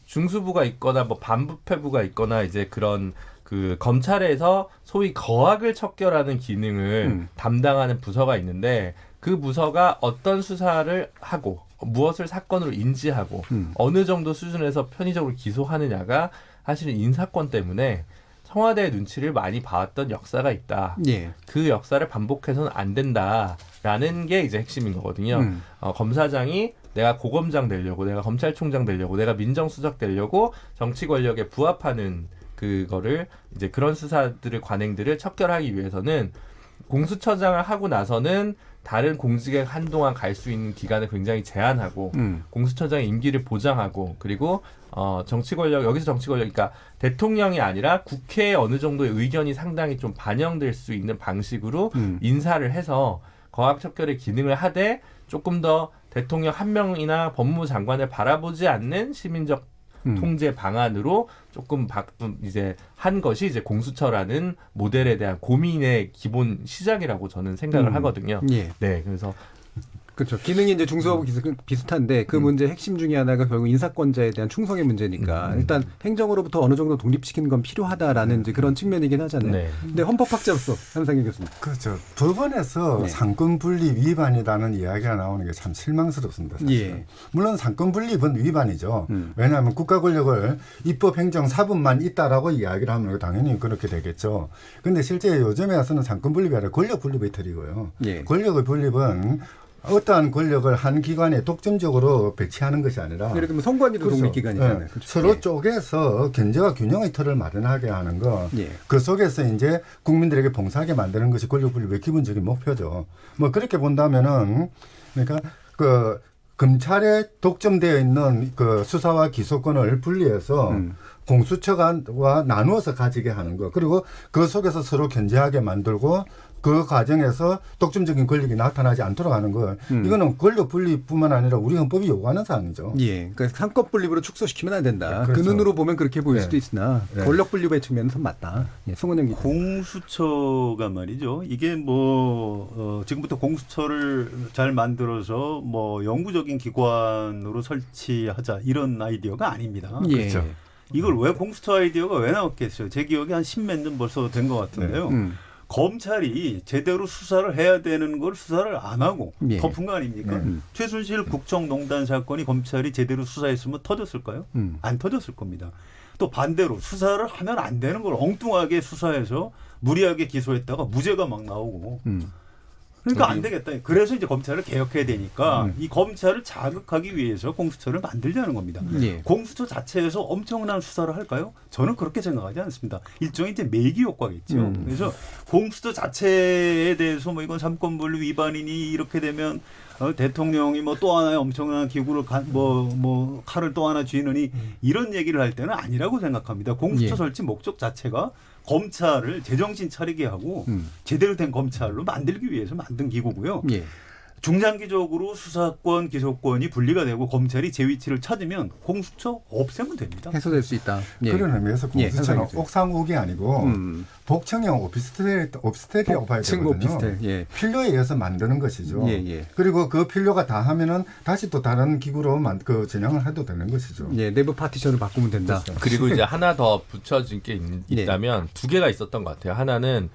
중수부가 있거나 뭐 반부패부가 있거나 이제 그런 그 검찰에서 소위 거악을 척결하는 기능을 담당하는 부서가 있는데 그 부서가 어떤 수사를 하고 무엇을 사건으로 인지하고 어느 정도 수준에서 편의적으로 기소하느냐가 사실은 인사권 때문에 청와대의 눈치를 많이 봐왔던 역사가 있다. 그 역사를 반복해서는 안 된다라는 게 이제 핵심인 거거든요. 검사장이 내가 고검장 되려고, 내가 검찰총장 되려고, 내가 민정수석 되려고 정치 권력에 부합하는 그거를 이제 그런 수사들을 관행들을 척결하기 위해서는 공수처장을 하고 나서는 다른 공직에 한동안 갈 수 있는 기간을 굉장히 제한하고 공수처장의 임기를 보장하고 그리고 정치 권력 여기서 정치 권력 그러니까 대통령이 아니라 국회에 어느 정도의 의견이 상당히 좀 반영될 수 있는 방식으로 인사를 해서 거악척결의 기능을 하되 조금 더 대통령 한 명이나 법무부 장관을 바라보지 않는 시민적 통제 방안으로 조금 이제 한 것이 이제 공수처라는 모델에 대한 고민의 기본 시작이라고 저는 생각을 하거든요. 네, 그래서 그렇죠. 기능이 이제 중수하고 비슷한데 그 문제 핵심 중에 하나가 결국 인사권자에 대한 충성의 문제니까 일단 행정으로부터 어느 정도 독립시키는 건 필요하다라는 이제 그런 측면이긴 하잖아요. 네. 근데 헌법학자로서 한상희 교수님. 그렇죠. 법원에서 상권 분립 위반이라는 이야기가 나오는 게 참 실망스럽습니다. 사실은. 물론 상권 분립은 위반이죠. 왜냐하면 국가 권력을 입법, 행정, 사법만 있다라고 이야기를 하면 당연히 그렇게 되겠죠. 그런데 실제 요즘에 와서는 상권 분립이 아니라 권력 분립의 틀이고요. 권력의 분립은 어떠한 권력을 한 기관에 독점적으로 배치하는 것이 아니라 예를 들면 선관위도 독립기관이잖아요. 그렇죠. 서로 쪼개서 견제와 균형의 틀을 마련하게 하는 거. 그 속에서 이제 국민들에게 봉사하게 만드는 것이 권력 분립의 기본적인 목표죠. 뭐 그렇게 본다면은 그러니까 그 검찰에 독점되어 있는 그 수사와 기소권을 분리해서 공수처와 나누어서 가지게 하는 거. 그리고 그 속에서 서로 견제하게 만들고 그 과정에서 독점적인 권력이 나타나지 않도록 하는 거. 이거는 권력 분립뿐만 아니라 우리 헌법이 요구하는 사항이죠. 그러니까 상권 분립으로 축소시키면 안 된다. 그렇죠. 그 눈으로 보면 그렇게 보일 수도 있으나 권력 분립의 측면에서 맞다. 송은영 기자. 공수처가 말이죠. 이게 뭐 지금부터 공수처를 잘 만들어서 뭐 영구적인 기관으로 설치하자 이런 아이디어가 아닙니다. 그렇죠. 이걸 왜 공수처 아이디어가 왜 나왔겠어요? 제 기억에 한 10몇 년 벌써 된 것 같은데요. 검찰이 제대로 수사를 해야 되는 걸 수사를 안 하고 덮은 거 아닙니까? 최순실 국정농단 사건이 검찰이 제대로 수사했으면 터졌을까요? 안 터졌을 겁니다. 또 반대로 수사를 하면 안 되는 걸 엉뚱하게 수사해서 무리하게 기소했다가 무죄가 막 나오고 그러니까 안 되겠다. 그래서 이제 검찰을 개혁해야 되니까 이 검찰을 자극하기 위해서 공수처를 만들자는 겁니다. 공수처 자체에서 엄청난 수사를 할까요? 저는 그렇게 생각하지 않습니다. 일종의 이제 매기 효과겠죠. 그래서 공수처 자체에 대해서 뭐 이건 삼권분립 위반이니 이렇게 되면 대통령이 뭐 또 하나의 엄청난 기구를 뭐 칼을 또 하나 쥐느니 이런 얘기를 할 때는 아니라고 생각합니다. 공수처 설치 목적 자체가 검찰을 제정신 차리게 하고 제대로 된 검찰로 만들기 위해서 만든 기구고요. 중장기적으로 수사권, 기소권이 분리가 되고 검찰이 제 위치를 찾으면 공수처 없애면 됩니다. 해소될 수 있다. 그런 의미에서 공수처는 옥상옥이 아니고 복층형 오피스텔이라고 봐야 되거든요. 필요에 의해서 만드는 것이죠. 그리고 그 필요가 다 하면은 다시 또 다른 기구로 그 전향을 해도 되는 것이죠. 내부 파티션을 바꾸면 된다. 그렇죠. 그리고 이제 하나 더 붙여진 게 있다면 두 개가 있었던 것 같아요. 하나는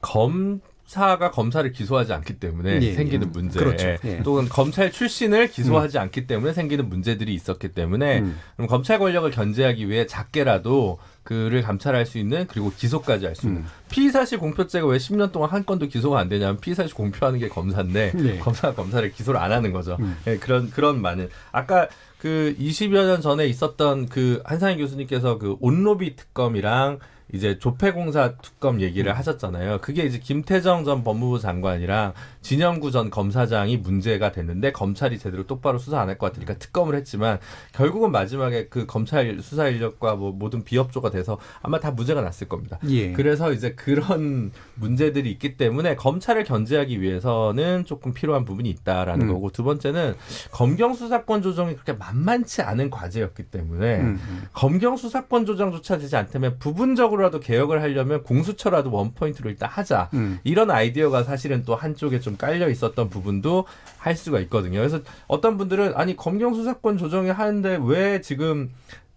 검사가 검사를 기소하지 않기 때문에 생기는 문제. 그렇죠. 또는 검찰 출신을 기소하지 않기 때문에 생기는 문제들이 있었기 때문에 그럼 검찰 권력을 견제하기 위해 작게라도 그를 감찰할 수 있는 그리고 기소까지 할 수 있는 피의사실 공표죄가 왜 10년 동안 한 건도 기소가 안 되냐면 피의사실 공표하는 게 검사인데 검사가 검사를 기소를 안 하는 거죠. 그런 많은 아까 그 20여 년 전에 있었던 그 한상희 교수님께서 그 온로비 특검이랑 이제 조폐공사 특검 얘기를 하셨잖아요. 그게 이제 김태정 전 법무부 장관이랑 진영구 전 검사장이 문제가 됐는데 검찰이 제대로 똑바로 수사 안 할 것 같으니까 특검을 했지만 결국은 마지막에 그 검찰 수사 인력과 뭐 모든 비협조가 돼서 아마 다 무죄가 났을 겁니다. 그래서 이제 그런 문제들이 있기 때문에 검찰을 견제하기 위해서는 조금 필요한 부분이 있다라는 거고 두 번째는 검경 수사권 조정이 그렇게 만만치 않은 과제였기 때문에 검경 수사권 조정조차 되지 않다면 부분적으로 라도 개혁을 하려면 공수처라도 원포인트로 일단 하자. 이런 아이디어가 사실은 또 한쪽에 좀 깔려 있었던 부분도 할 수가 있거든요. 그래서 어떤 분들은 아니 검경 수사권 조정이 하는데 왜 지금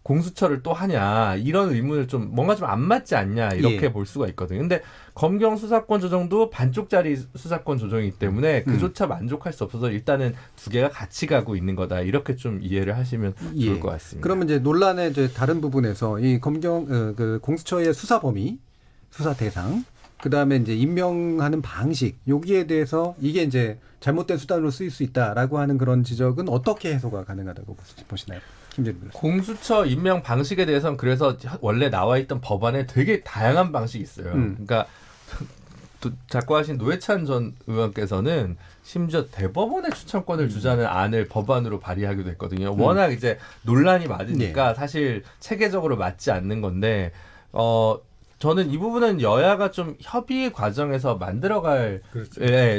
공수처를 또 하냐 이런 의문을 좀 뭔가 좀 안 맞지 않냐 이렇게 볼 수가 있거든요. 근데 검경 수사권 조정도 반쪽짜리 수사권 조정이기 때문에 그조차 만족할 수 없어서 일단은 두 개가 같이 가고 있는 거다 이렇게 좀 이해를 하시면 좋을 것 같습니다. 그러면 이제 논란의 이제 다른 부분에서 이 검경 그 공수처의 수사 범위, 수사 대상, 그 다음에 이제 임명하는 방식 여기에 대해서 이게 이제 잘못된 수단으로 쓰일 수 있다라고 하는 그런 지적은 어떻게 해소가 가능하다고 보시나요? 공수처 임명 방식에 대해서는 그래서 원래 나와 있던 법안에 되게 다양한 방식이 있어요. 그러니까 작고하신 노회찬 전 의원께서는 심지어 대법원의 추천권을 주자는 안을 법안으로 발의하기도 했거든요. 워낙 이제 논란이 많으니까 사실 체계적으로 맞지 않는 건데 저는 이 부분은 여야가 좀 협의 과정에서 만들어갈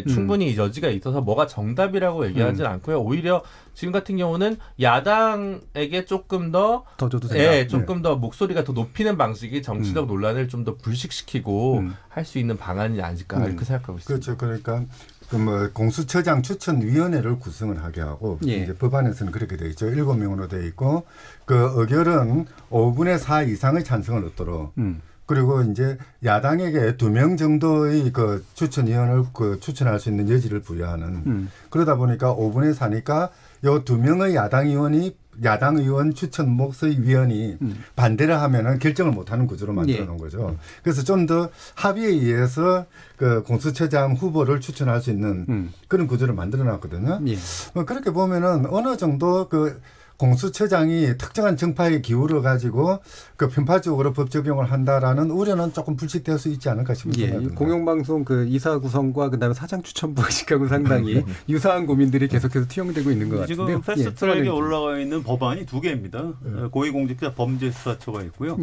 충분히 여지가 있어서 뭐가 정답이라고 얘기하지는 않고요. 오히려 지금 같은 경우는 야당에게 조금 더 줘도 된다. 조금 더 목소리가 더 높이는 방식이 정치적 논란을 좀 더 불식시키고 할 수 있는 방안이 아닐까 이렇게 생각하고 있습니다. 그렇죠. 그러니까 그 뭐 공수처장 추천위원회를 구성을 하게 하고 예. 이제 법안에서는 그렇게 되어 있죠. 7명으로 되어 있고 그 의결은 5분의 4 이상의 찬성을 얻도록 그리고 이제 야당에게 2명 정도의 그 추천위원을 그 추천할 수 있는 여지를 부여하는 그러다 보니까 5분의 4니까 요 2명의 야당 의원 추천 몫의 위원이 반대를 하면은 결정을 못하는 구조로 만들어 놓은 거죠. 그래서 좀 더 합의에 의해서 그 공수처장 후보를 추천할 수 있는 그런 구조를 만들어 놨거든요. 그렇게 보면은 어느 정도 그 공수처장이 특정한 정파에 기울어 가지고 그 편파적으로 법 적용을 한다라는 우려는 조금 불식될 수 있지 않을까 싶은 생각이 듭니다. 공영방송 그 이사 구성과 그다음에 사장 추천부 의식하고 상당히 유사한 고민들이 계속해서 투영되고 있는 것 같은데요. 지금 패스트트랙에 올라가 있는 법안이 2개입니다. 고위공직자 범죄수사처가 있고요.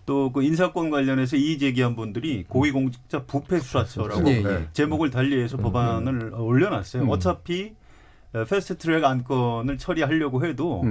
또 그 인사권 관련해서 이의 제기한 분들이 고위공직자 부패수사처라고 제목을 달리해서 법안을 올려놨어요. 어차피 패스트트랙 안건을 처리하려고 해도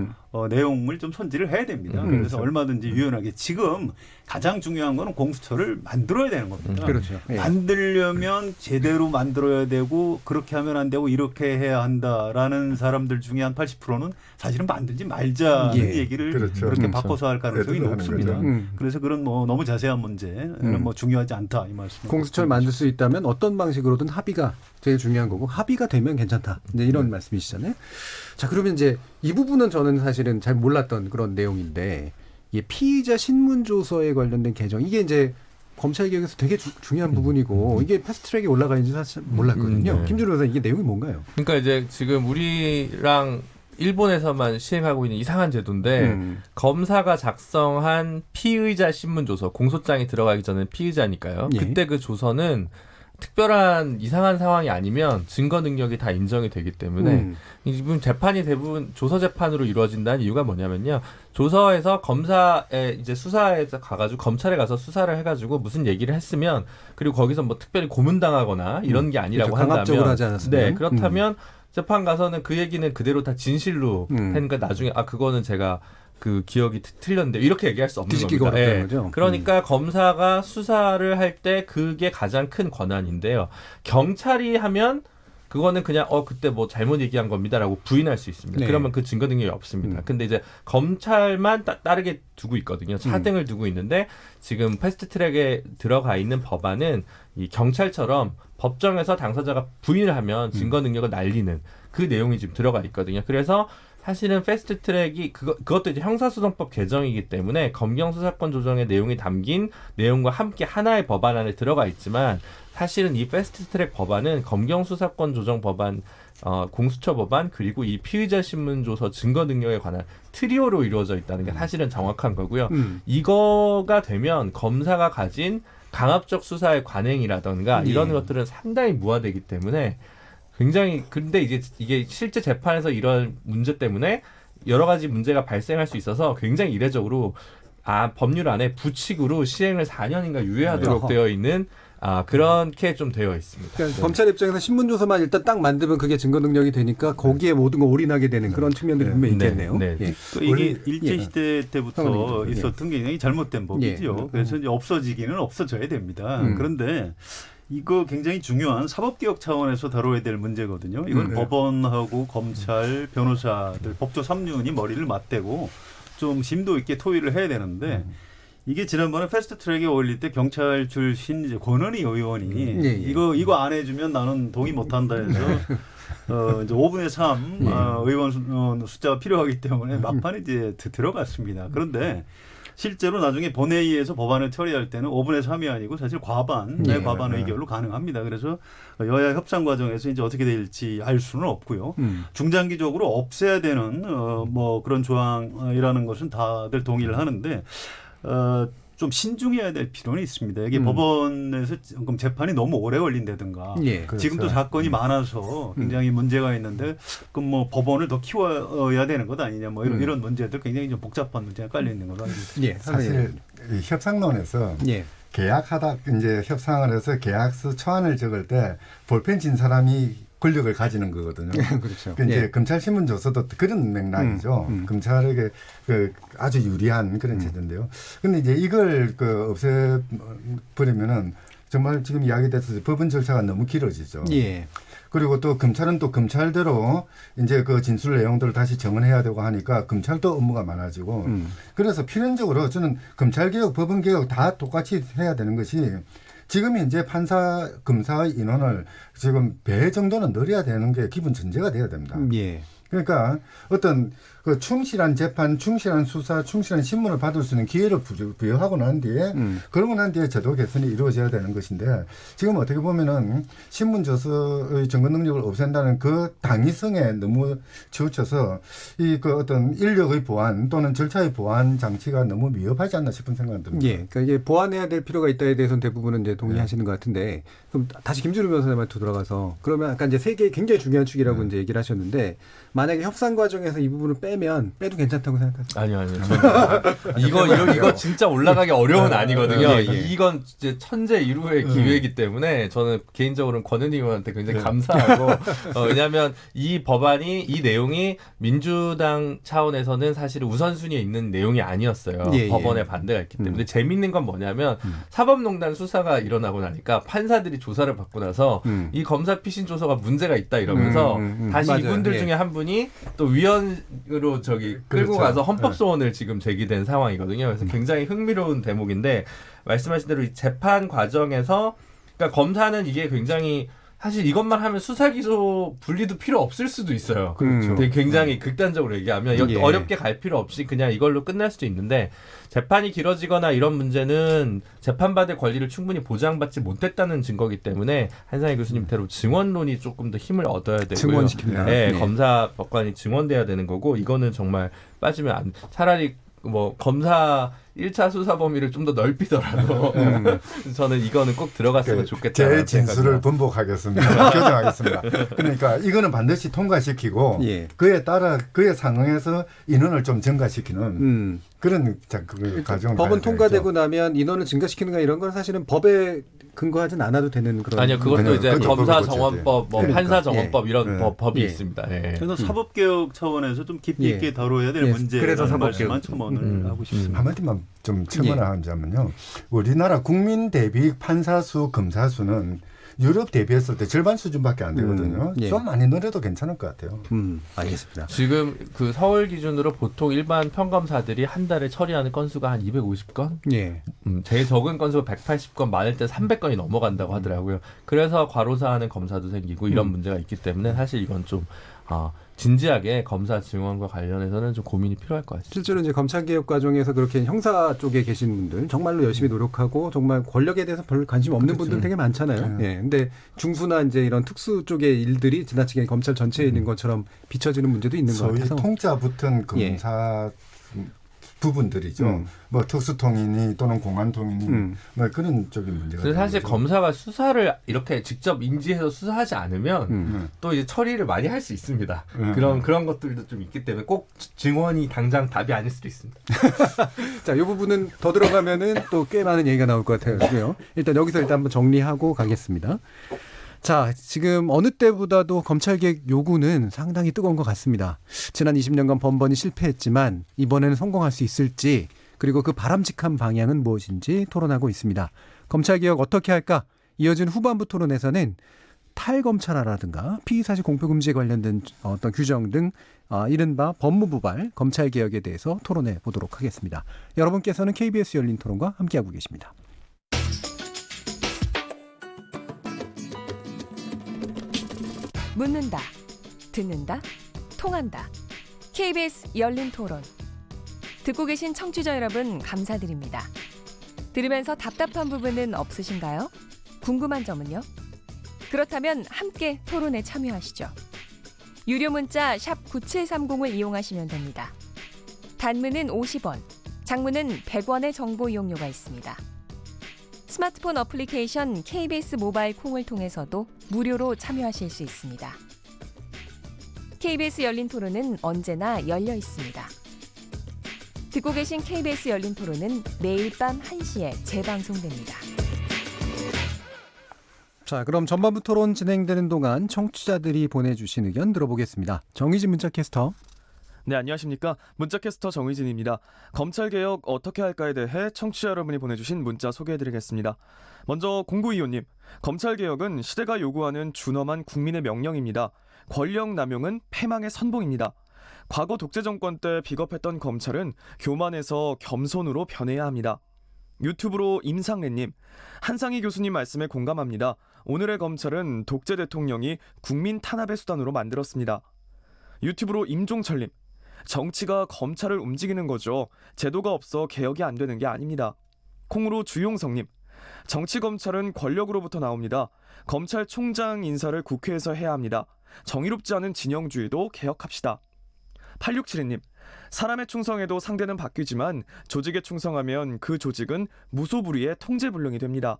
내용을 좀 손질을 해야 됩니다. 그래서 그렇죠. 얼마든지 유연하게 지금 가장 중요한 거는 공수처를 만들어야 되는 겁니다. 그렇죠. 만들려면 제대로 만들어야 되고 그렇게 하면 안 되고 이렇게 해야 한다라는 사람들 중에 한 80%는 사실은 만들지 말자는 얘기를 그렇죠. 그렇게 바꿔서 할 가능성이 높습니다. 거죠. 그래서 그런 뭐 너무 자세한 문제는 뭐 중요하지 않다 이 말씀. 공수처를 만들 수 있다면 어떤 방식으로든 합의가 제일 중요한 거고 합의가 되면 괜찮다. 이제 이런 말씀이시잖아요. 자, 그러면 이제 이 부분은 저는 사실은 잘 몰랐던 그런 내용인데 이게 피의자 신문조서에 관련된 개정 이게 이제 검찰 개혁에서 되게 중요한 부분이고 이게 패스트트랙에 올라가 있는지 사실 몰랐거든요. 김준호 변호사 이게 내용이 뭔가요? 그러니까 이제 지금 우리랑 일본에서만 시행하고 있는 이상한 제도인데 검사가 작성한 피의자 신문조서 공소장이 들어가기 전에 피의자니까요. 그때 그 조서는 특별한 이상한 상황이 아니면 증거 능력이 다 인정이 되기 때문에 지금 재판이 대부분 조서 재판으로 이루어진다는 이유가 뭐냐면요. 조서에서 검사에 이제 수사에서 가가지고 검찰에 가서 수사를 해가지고 무슨 얘기를 했으면 그리고 거기서 뭐 특별히 고문당하거나 이런 게 아니라고 그렇죠. 강압적으로 한다면 하지 않았으면. 네, 그렇다면 재판 가서는 그 얘기는 그대로 다 진실로 하니까 나중에 그거는 제가 그 기억이 틀렸는데 이렇게 얘기할 수 없는 겁니다. 어렵다는 거죠. 그러니까 검사가 수사를 할 때 그게 가장 큰 권한인데요. 경찰이 하면 그거는 그냥 그때 뭐 잘못 얘기한 겁니다라고 부인할 수 있습니다. 그러면 그 증거 능력이 없습니다. 근데 이제 검찰만 따르게 두고 있거든요. 차등을 두고 있는데 지금 패스트트랙에 들어가 있는 법안은 이 경찰처럼 법정에서 당사자가 부인을 하면 증거 능력을 날리는 그 내용이 지금 들어가 있거든요. 그래서 사실은 패스트트랙이 그것도 이제 형사소송법 개정이기 때문에 검경수사권 조정의 내용이 담긴 내용과 함께 하나의 법안 안에 들어가 있지만 사실은 이 패스트트랙 법안은 검경수사권 조정 법안, 공수처 법안 그리고 이 피의자 신문조서 증거 능력에 관한 트리오로 이루어져 있다는 게 사실은 정확한 거고요. 이거가 되면 검사가 가진 강압적 수사의 관행이라던가 이런 것들은 상당히 무화되기 때문에 굉장히 근데 이게 실제 재판에서 이런 문제 때문에 여러 가지 문제가 발생할 수 있어서 굉장히 이례적으로 법률 안에 부칙으로 시행을 4년인가 유예하도록 되어 있는 그렇게 좀 되어 있습니다. 그러니까 검찰 입장에서 신문조서만 일단 딱 만들면 그게 증거 능력이 되니까 거기에 모든 거 올인하게 되는 그런 측면들이 분명히 있겠네요. 이게 일제시대 때부터 있었던 게 굉장히 잘못된 법이죠. 그래서 이제 없어지기는 없어져야 됩니다. 그런데 이거 굉장히 중요한 사법개혁 차원에서 다뤄야 될 문제거든요. 이건 법원하고 검찰, 변호사들, 법조 3륜이 머리를 맞대고 좀 심도 있게 토의를 해야 되는데 이게 지난번에 패스트트랙에 올릴 때 경찰 출신 이제 권은희 의원이 이거 안 해주면 나는 동의 못한다 해서 이제 5분의 3 의원 숫자가 필요하기 때문에 막판에 이제 들어갔습니다. 그런데 실제로 나중에 본회의에서 법안을 처리할 때는 5분의 3이 아니고 사실 과반의 과반 의결로 가능합니다. 그래서 여야 협상 과정에서 이제 어떻게 될지 알 수는 없고요. 중장기적으로 없애야 되는 뭐 그런 조항이라는 것은 다들 동의를 하는데 좀 신중해야 될 필요는 있습니다. 이게 법원에서 재판이 너무 오래 걸린다든가 지금도 사건이 많아서 굉장히 문제가 있는데 그럼 뭐 법원을 더 키워야 되는 것 아니냐 뭐 이런 문제들 굉장히 좀 복잡한 문제가 깔려 있는 걸로 알고 있습니다. 사실 이 협상론에서 계약하다 이제 협상을 해서 계약서 초안을 적을 때 볼펜 친 사람이 권력을 가지는 거거든요. 그렇죠. 이제 검찰 신문조서도 그런 맥락이죠. 검찰에게 아주 유리한 그런 제도인데요. 근데 이제 이걸 없애버리면은 정말 지금 이야기됐듯이 법원 절차가 너무 길어지죠. 예. 그리고 또 검찰은 또 검찰대로 이제 그 진술 내용들을 다시 정언해야 되고 하니까 검찰도 업무가 많아지고 그래서 필연적으로 저는 검찰개혁, 법원개혁 다 똑같이 해야 되는 것이 지금 이제 판사, 검사의 인원을 지금 배 정도는 늘려야 되는 게 기본 전제가 돼야 됩니다. 예. 그러니까 어떤 그 충실한 재판, 충실한 수사, 충실한 신문을 받을 수 있는 기회를 부여하고 난 뒤에 그러고 난 뒤에 제도 개선이 이루어져야 되는 것인데 지금 어떻게 보면은 신문 저서의 증거 능력을 없앤다는 그 당위성에 너무 치우쳐서 이 그 어떤 인력의 보완 또는 절차의 보완 장치가 너무 미흡하지 않나 싶은 생각이 듭니다. 예. 그러니까 이게 보완해야 될 필요가 있다에 대해서는 대부분은 이제 동의하시는 것 같은데 그럼 다시 김준우 변호사님한테 돌아가서 그러면 아까 이제 세 개 굉장히 중요한 축이라고 이제 얘기를 하셨는데 만약에 협상 과정에서 이 부분을 빼도 괜찮다고 생각하세요? 아니요. 이거 진짜 올라가기 어려운 아니거든요. 이건 이제 천재 이루의 기회이기 때문에 저는 개인적으로는 권 의원한테 굉장히 감사하고 왜냐하면 이 법안이 이 내용이 민주당 차원에서는 사실 우선순위에 있는 내용이 아니었어요. 법원의 반대가 있기 때문에. 재밌는 건 뭐냐면 사법농단 수사가 일어나고 나니까 판사들이 조사를 받고 나서 이 검사 피신 조서가 문제가 있다 이러면서 다시 맞아요. 이분들 중에 한 분이 또 위원으로 끌고 그렇죠. 가서 헌법소원을 지금 제기된 상황이거든요. 그래서 굉장히 흥미로운 대목인데 말씀하신 대로 이 재판 과정에서 그러니까 검사는 이게 굉장히 사실 이것만 하면 수사 기소 분리도 필요 없을 수도 있어요. 그렇죠. 되게 굉장히 극단적으로 얘기하면 어렵게 갈 필요 없이 그냥 이걸로 끝날 수도 있는데 재판이 길어지거나 이런 문제는 재판받을 권리를 충분히 보장받지 못했다는 증거이기 때문에 한상희 교수님대로 증언론이 조금 더 힘을 얻어야 되고요. 증언시킵니다. 네, 검사 법관이 증언돼야 되는 거고 이거는 정말 빠지면 차라리 뭐 검사 1차 수사 범위를 좀 더 넓히더라도 저는 이거는 꼭 들어갔으면 좋겠다. 제 진술을 번복하겠습니다. 교정하겠습니다. 그러니까 이거는 반드시 통과시키고 그에 따라 그에 상응해서 인원을 좀 증가시키는 그런 과정을 법은 통과되고 나면 인원을 증가시키는 거 이런 건 사실은 법에 근거하진 않아도 되는 그런. 아니요, 그것도 이제 검사 정원법, 뭐 그러니까. 판사 정원법 이런 법이 있습니다. 그래서 사법개혁 차원에서 좀 깊이 있게 다뤄야 될 문제. 그래서 사법개혁만 첨언을 하고 싶습니다. 한마디만 좀 첨언하자면요. 우리나라 국민 대비 판사 수, 검사 수는 유럽 대비했을 때 절반 수준밖에 안 되거든요. 좀 많이 늘려도 괜찮을 것 같아요. 알겠습니다. 지금 그 서울 기준으로 보통 일반 평검사들이 한 달에 처리하는 건수가 한 250건? 제일 적은 건수가 180건, 많을 때 300건이 넘어간다고 하더라고요. 그래서 과로사하는 검사도 생기고 이런 문제가 있기 때문에 사실 이건 좀 진지하게 검사 증언과 관련해서는 좀 고민이 필요할 것 같습니다. 실제로 이제 검찰개혁 과정에서 그렇게 형사 쪽에 계신 분들 정말로 열심히 노력하고 정말 권력에 대해서 별로 관심 없는 분들 되게 많잖아요. 근데 중수나 이제 이런 특수 쪽의 일들이 지나치게 검찰 전체에 있는 것처럼 비춰지는 문제도 있는 것 같아서. 소위 통짜 붙은 검사 부분들이죠. 뭐 특수통이니 또는 공안통이니 뭐 그런 쪽인 문제가. 그래서 사실 검사가 수사를 이렇게 직접 인지해서 수사하지 않으면 또 이제 처리를 많이 할 수 있습니다. 그런 것들도 좀 있기 때문에 꼭 증언이 당장 답이 아닐 수도 있습니다. 자, 이 부분은 더 들어가면은 또 꽤 많은 얘기가 나올 것 같아요. 일단 여기서 한번 정리하고 가겠습니다. 자, 지금 어느 때보다도 검찰개혁 요구는 상당히 뜨거운 것 같습니다. 지난 20년간 번번이 실패했지만 이번에는 성공할 수 있을지 그리고 그 바람직한 방향은 무엇인지 토론하고 있습니다. 검찰개혁 어떻게 할까? 이어진 후반부 토론에서는 탈검찰화라든가 피의사실 공표금지에 관련된 어떤 규정 등 이른바 법무부발 검찰개혁에 대해서 토론해 보도록 하겠습니다. 여러분께서는 KBS 열린 토론과 함께하고 계십니다. 묻는다, 듣는다, 통한다. KBS 열린 토론. 듣고 계신 청취자 여러분 감사드립니다. 들으면서 답답한 부분은 없으신가요? 궁금한 점은요? 그렇다면 함께 토론에 참여하시죠. 유료 문자 샵 9730을 이용하시면 됩니다. 단문은 50원, 장문은 100원의 정보 이용료가 있습니다. 스마트폰 어플리케이션 KBS 모바일 콩을 통해서도 무료로 참여하실 수 있습니다. KBS 열린 토론은 언제나 열려 있습니다. 듣고 계신 KBS 열린 토론은 매일 밤 1시에 재방송됩니다. 자, 그럼 전반부 토론 진행되는 동안 청취자들이 보내주신 의견 들어보겠습니다. 정의진 문자캐스터. 네, 안녕하십니까. 문자캐스터 정의진입니다. 검찰개혁 어떻게 할까에 대해 청취자 여러분이 보내주신 문자 소개해드리겠습니다. 먼저 0925님, 검찰개혁은 시대가 요구하는 준엄한 국민의 명령입니다. 권력 남용은 패망의 선봉입니다. 과거 독재 정권 때 비겁했던 검찰은 교만해서 겸손으로 변해야 합니다. 유튜브로 임상래님, 한상희 교수님 말씀에 공감합니다. 오늘의 검찰은 독재 대통령이 국민 탄압의 수단으로 만들었습니다. 유튜브로 임종철님, 정치가 검찰을 움직이는 거죠. 제도가 없어 개혁이 안 되는 게 아닙니다. 콩으로 주용성님, 정치 검찰은 권력으로부터 나옵니다. 검찰총장 인사를 국회에서 해야 합니다. 정의롭지 않은 진영주의도 개혁합시다. 8672님, 사람에 충성해도 상대는 바뀌지만 조직에 충성하면 그 조직은 무소불위의 통제불능이 됩니다.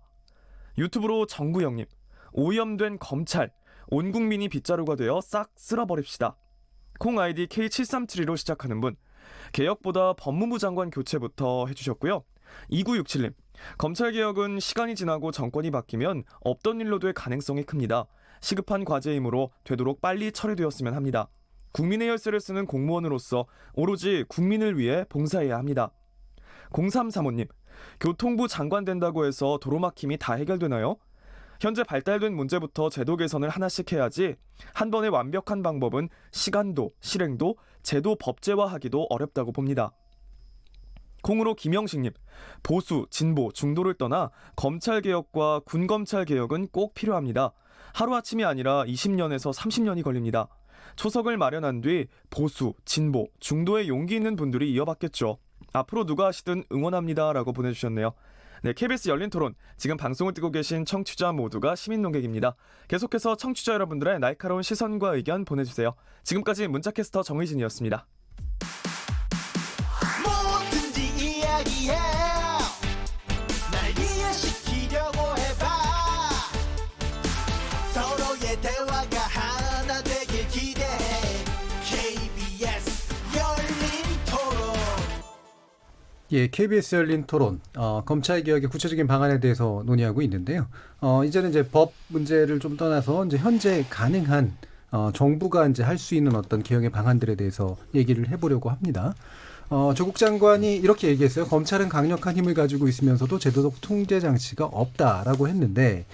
유튜브로 정구영님, 오염된 검찰, 온 국민이 빗자루가 되어 싹 쓸어버립시다. 콩 아이디 K7372로 시작하는 분, 개혁보다 법무부 장관 교체부터 해주셨고요. 2967님, 검찰개혁은 시간이 지나고 정권이 바뀌면 없던 일로 될 가능성이 큽니다. 시급한 과제이므로 되도록 빨리 처리되었으면 합니다. 국민의 혈세를 쓰는 공무원으로서 오로지 국민을 위해 봉사해야 합니다. 0335님, 교통부 장관 된다고 해서 도로막힘이 다 해결되나요? 현재 발달된 문제부터 제도 개선을 하나씩 해야지 한 번에 완벽한 방법은 시간도 실행도 제도 법제화하기도 어렵다고 봅니다. 콩으로 김영식님, 보수, 진보, 중도를 떠나 검찰개혁과 군검찰개혁은 꼭 필요합니다. 하루아침이 아니라 20년에서 30년이 걸립니다. 초석을 마련한 뒤 보수, 진보, 중도의 용기 있는 분들이 이어받겠죠. 앞으로 누가 하시든 응원합니다 라고 보내주셨네요. 네, KBS 열린 토론, 지금 방송을 듣고 계신 청취자 모두가 시민 논객입니다. 계속해서 청취자 여러분들의 날카로운 시선과 의견 보내주세요. 지금까지 문자캐스터 정의진이었습니다. 뭐든지 이야기해 날 이해시키려고 해봐 서로의 대화가 하나 되길 기대해 KBS 열린 토론. 예, KBS 열린 토론, 검찰개혁의 구체적인 방안에 대해서 논의하고 있는데요. 이제는 이제 법 문제를 좀 떠나서 이제 현재 가능한 정부가 이제 할 수 있는 어떤 개혁의 방안들에 대해서 얘기를 해보려고 합니다. 조국 장관이 이렇게 얘기했어요. 검찰은 강력한 힘을 가지고 있으면서도 제도적 통제 장치가 없다라고 했는데,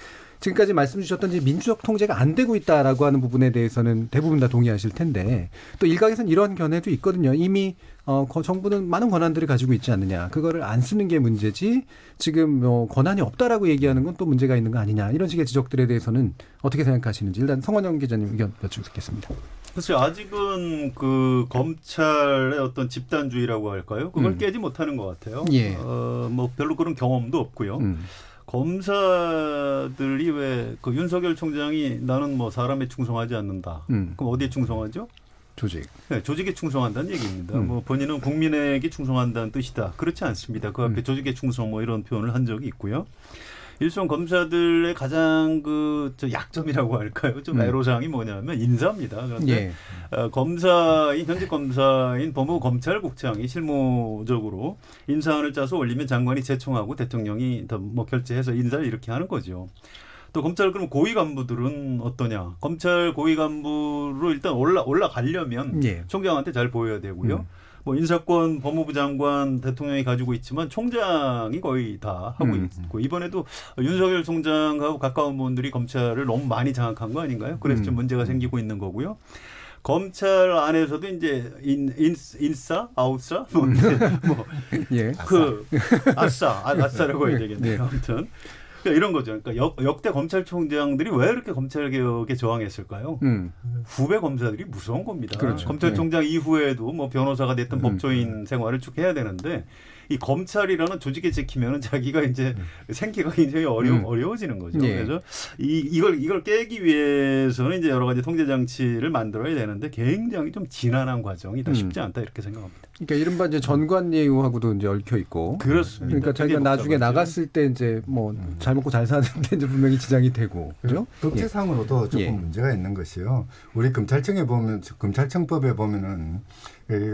지금까지 말씀 주셨던 이제 민주적 통제가 안 되고 있다라고 하는 부분에 대해서는 대부분 다 동의하실 텐데, 또 일각에서는 이런 견해도 있거든요. 이미 정부는 많은 권한들을 가지고 있지 않느냐, 그거를 안 쓰는 게 문제지 지금 권한이 없다라고 얘기하는 건 또 문제가 있는 거 아니냐, 이런 식의 지적들에 대해서는 어떻게 생각하시는지 일단 성원영 기자님 의견 여쭙겠습니다. 글쎄요, 아직은 그 검찰의 어떤 집단주의라고 할까요? 그걸 깨지 못하는 것 같아요. 예. 뭐 별로 그런 경험도 없고요. 검사들이 왜 그 윤석열 총장이 나는 뭐 사람에 충성하지 않는다. 그럼 어디에 충성하죠? 조직. 네, 조직에 충성한다는 얘기입니다. 뭐 본인은 국민에게 충성한다는 뜻이다. 그렇지 않습니다. 그 앞에 조직에 충성 뭐 이런 표현을 한 적이 있고요. 일선 검사들의 가장 저 약점이라고 할까요? 좀 애로사항이 뭐냐면 인사입니다. 그런데 현직 검사인 법무부 검찰국장이 실무적으로 인사안을 짜서 올리면 장관이 제청하고 대통령이 더 뭐 결재해서 인사를 이렇게 하는 거죠. 또 검찰 그럼 고위 간부들은 어떠냐? 검찰 고위 간부로 일단 올라가려면 총장한테 잘 보여야 되고요. 뭐 인사권 법무부 장관 대통령이 가지고 있지만 총장이 거의 다 하고 있고, 이번에도 윤석열 총장하고 가까운 분들이 검찰을 너무 많이 장악한 거 아닌가요? 그래서 좀 문제가 생기고 있는 거고요. 검찰 안에서도 이제 인싸, 아웃싸, 아싸라고 해야 되겠네요. 아무튼. 그러니까 이런 거죠. 그러니까 역대 검찰총장들이 왜 이렇게 검찰개혁에 저항했을까요? 후배 검사들이 무서운 겁니다. 그렇죠. 검찰총장 이후에도 뭐 변호사가 됐든 법조인 생활을 쭉 해야 되는데, 이 검찰이라는 조직에 찍히면은 자기가 이제 생기가 굉장히 어려워지는 거죠. 그래서 이걸 깨기 위해서는 이제 여러 가지 통제 장치를 만들어야 되는데 굉장히 좀 지난한 과정이다. 쉽지 않다 이렇게 생각합니다. 그러니까 이른바 이제 전관예우하고도 이제 얽혀 있고. 그렇습니다. 그러니까 자기가 나중에 나갔을 때 이제 뭐 잘 먹고 잘 사는데 이제 분명히 지장이 되고. 그죠? 법제상으로도 조금 문제가 있는 것이요. 우리 검찰청법에 보면은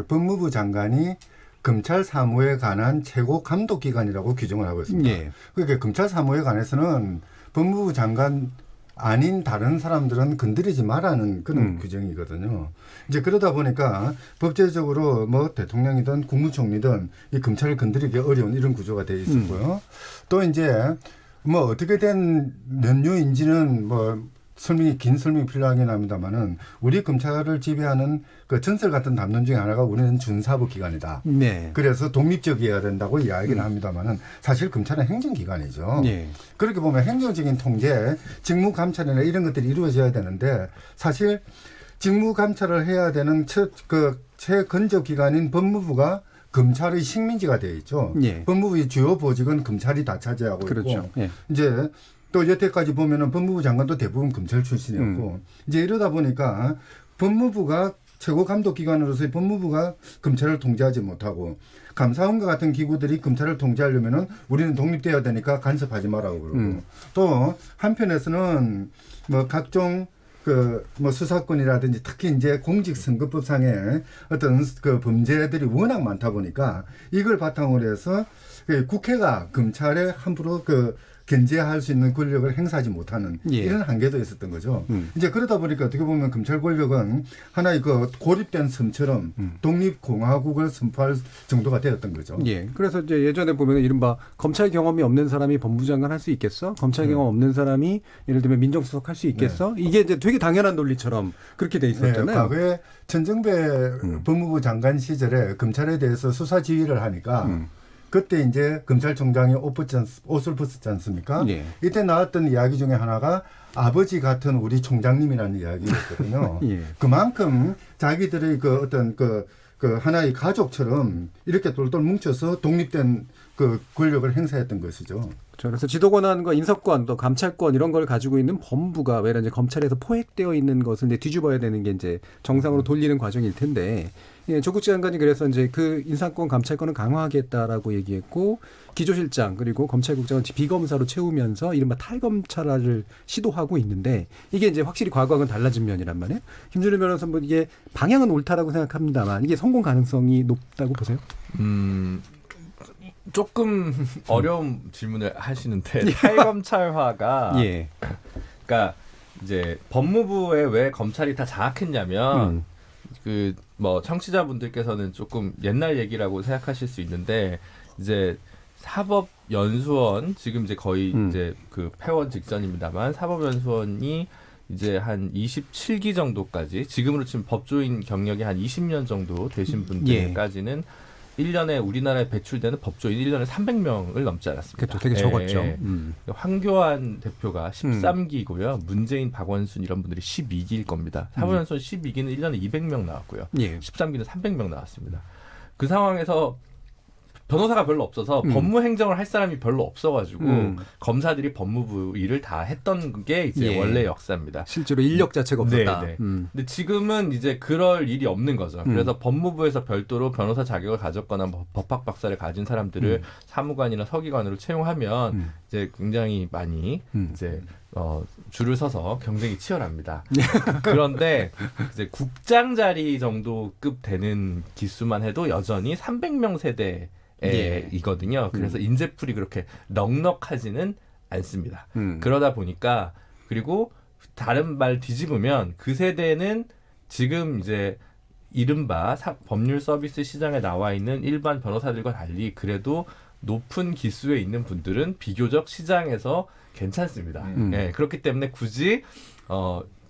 법무부 장관이 검찰 사무에 관한 최고 감독기관이라고 규정을 하고 있습니다. 그러니까 검찰 사무에 관해서는 법무부 장관 아닌 다른 사람들은 건드리지 말라는 그런 규정이거든요. 이제 그러다 보니까 법제적으로 뭐 대통령이든 국무총리든 이 검찰을 건드리기 어려운 이런 구조가 되어 있었고요. 또 이제 뭐 어떻게 된 연유인지는 뭐 긴 설명이 필요하긴 합니다만은 우리 검찰을 지배하는 그 전설 같은 담론 중에 하나가 우리는 준사법 기관이다. 네. 그래서 독립적이어야 된다고 이야기는 합니다만은 사실 검찰은 행정기관이죠. 네. 그렇게 보면 행정적인 통제, 직무 감찰이나 이런 것들이 이루어져야 되는데 사실 직무 감찰을 해야 되는 최건적 기관인 법무부가 검찰의 식민지가 되어 있죠. 예. 법무부의 주요 보직은 검찰이 다 차지하고 그렇죠. 있고 예. 이제 또 여태까지 보면은 법무부 장관도 대부분 검찰 출신이었고 이제 이러다 보니까 법무부가 최고 감독 기관으로서의 법무부가 검찰을 통제하지 못하고 감사원과 같은 기구들이 검찰을 통제하려면은 우리는 독립돼야 되니까 간섭하지 말라고 그러고 또 한편에서는 뭐 각종 뭐 수사권이라든지 특히 이제 공직선거법상의 어떤 그 범죄들이 워낙 많다 보니까 이걸 바탕으로 해서 국회가 검찰에 함부로 견제할 수 있는 권력을 행사하지 못하는 이런 한계도 있었던 거죠. 이제 그러다 보니까 어떻게 보면 검찰 권력은 하나의 고립된 섬처럼 독립공화국을 선포할 정도가 되었던 거죠. 예. 그래서 이제 예전에 보면 이른바 검찰 경험이 없는 사람이 법무장관 할 수 있겠어? 검찰 경험 없는 사람이 예를 들면 민정수석 할 수 있겠어? 이게 이제 되게 당연한 논리처럼 그렇게 돼 있었잖아요. 네, 과거에 천정배 법무부 장관 시절에 검찰에 대해서 수사 지휘를 하니까 그때 이제 검찰총장이 옷을 벗었지 않습니까? 예. 이때 나왔던 이야기 중에 하나가 아버지 같은 우리 총장님이라는 이야기였거든요. 예. 그만큼 자기들의 어떤 하나의 가족처럼 이렇게 똘똘 뭉쳐서 독립된 권력을 행사했던 것이죠. 그래서 지도권한과 인사권, 또 감찰권 이런 걸 가지고 있는 법무부가 왜 이제 검찰에서 포획되어 있는 것을 이제 뒤집어야 되는 게 이제 정상으로 돌리는 과정일 텐데, 예, 조국 장관이 그래서 이제 그 인사권, 감찰권을 강화하겠다라고 얘기했고, 기조실장 그리고 검찰국장은 비검사로 채우면서 이른바 탈검찰을 시도하고 있는데 이게 이제 확실히 과거와는 달라진 면이란 말이에요. 김준일 변호사는 뭐 이게 방향은 옳다라고 생각합니다만 이게 성공 가능성이 높다고 보세요? 조금 어려운 질문을 하시는데 탈검찰화가 예. 그러니까 이제 법무부에 왜 검찰이 다 장악했냐면 뭐 청취자분들께서는 조금 옛날 얘기라고 생각하실 수 있는데 이제 사법연수원 지금 이제 거의 이제 폐원 직전입니다만 사법연수원이 이제 한 27기 정도까지 지금으로 치면 법조인 경력이 한 20년 정도 되신 분들까지는 1년에 우리나라에 배출되는 법조인 1년에 300명을 넘지 않았습니다. 그렇죠. 되게 적었죠. 황교안 대표가 13기고요. 문재인, 박원순 이런 분들이 12기일 겁니다. 사법연수원 12기는 1년에 200명 나왔고요. 13기는 300명 나왔습니다. 그 상황에서 변호사가 별로 없어서 법무행정을 할 사람이 별로 없어가지고 검사들이 법무부 일을 다 했던 게 이제 원래 역사입니다. 실제로 인력 자체가 없었다. 네. 근데 지금은 이제 그럴 일이 없는 거죠. 그래서 법무부에서 별도로 변호사 자격을 가졌거나 법학 박사를 가진 사람들을 사무관이나 서기관으로 채용하면 이제 굉장히 많이 이제 줄을 서서 경쟁이 치열합니다. 그런데 이제 국장 자리 정도 급 되는 기수만 해도 여전히 300명 세대 이거든요. 그래서 인재풀이 그렇게 넉넉하지는 않습니다. 그러다 보니까 그리고 다른 말 뒤집으면 그 세대는 지금 이제 이른바 법률 서비스 시장에 나와 있는 일반 변호사들과 달리 그래도 높은 기수에 있는 분들은 비교적 시장에서 괜찮습니다. 그렇기 때문에 굳이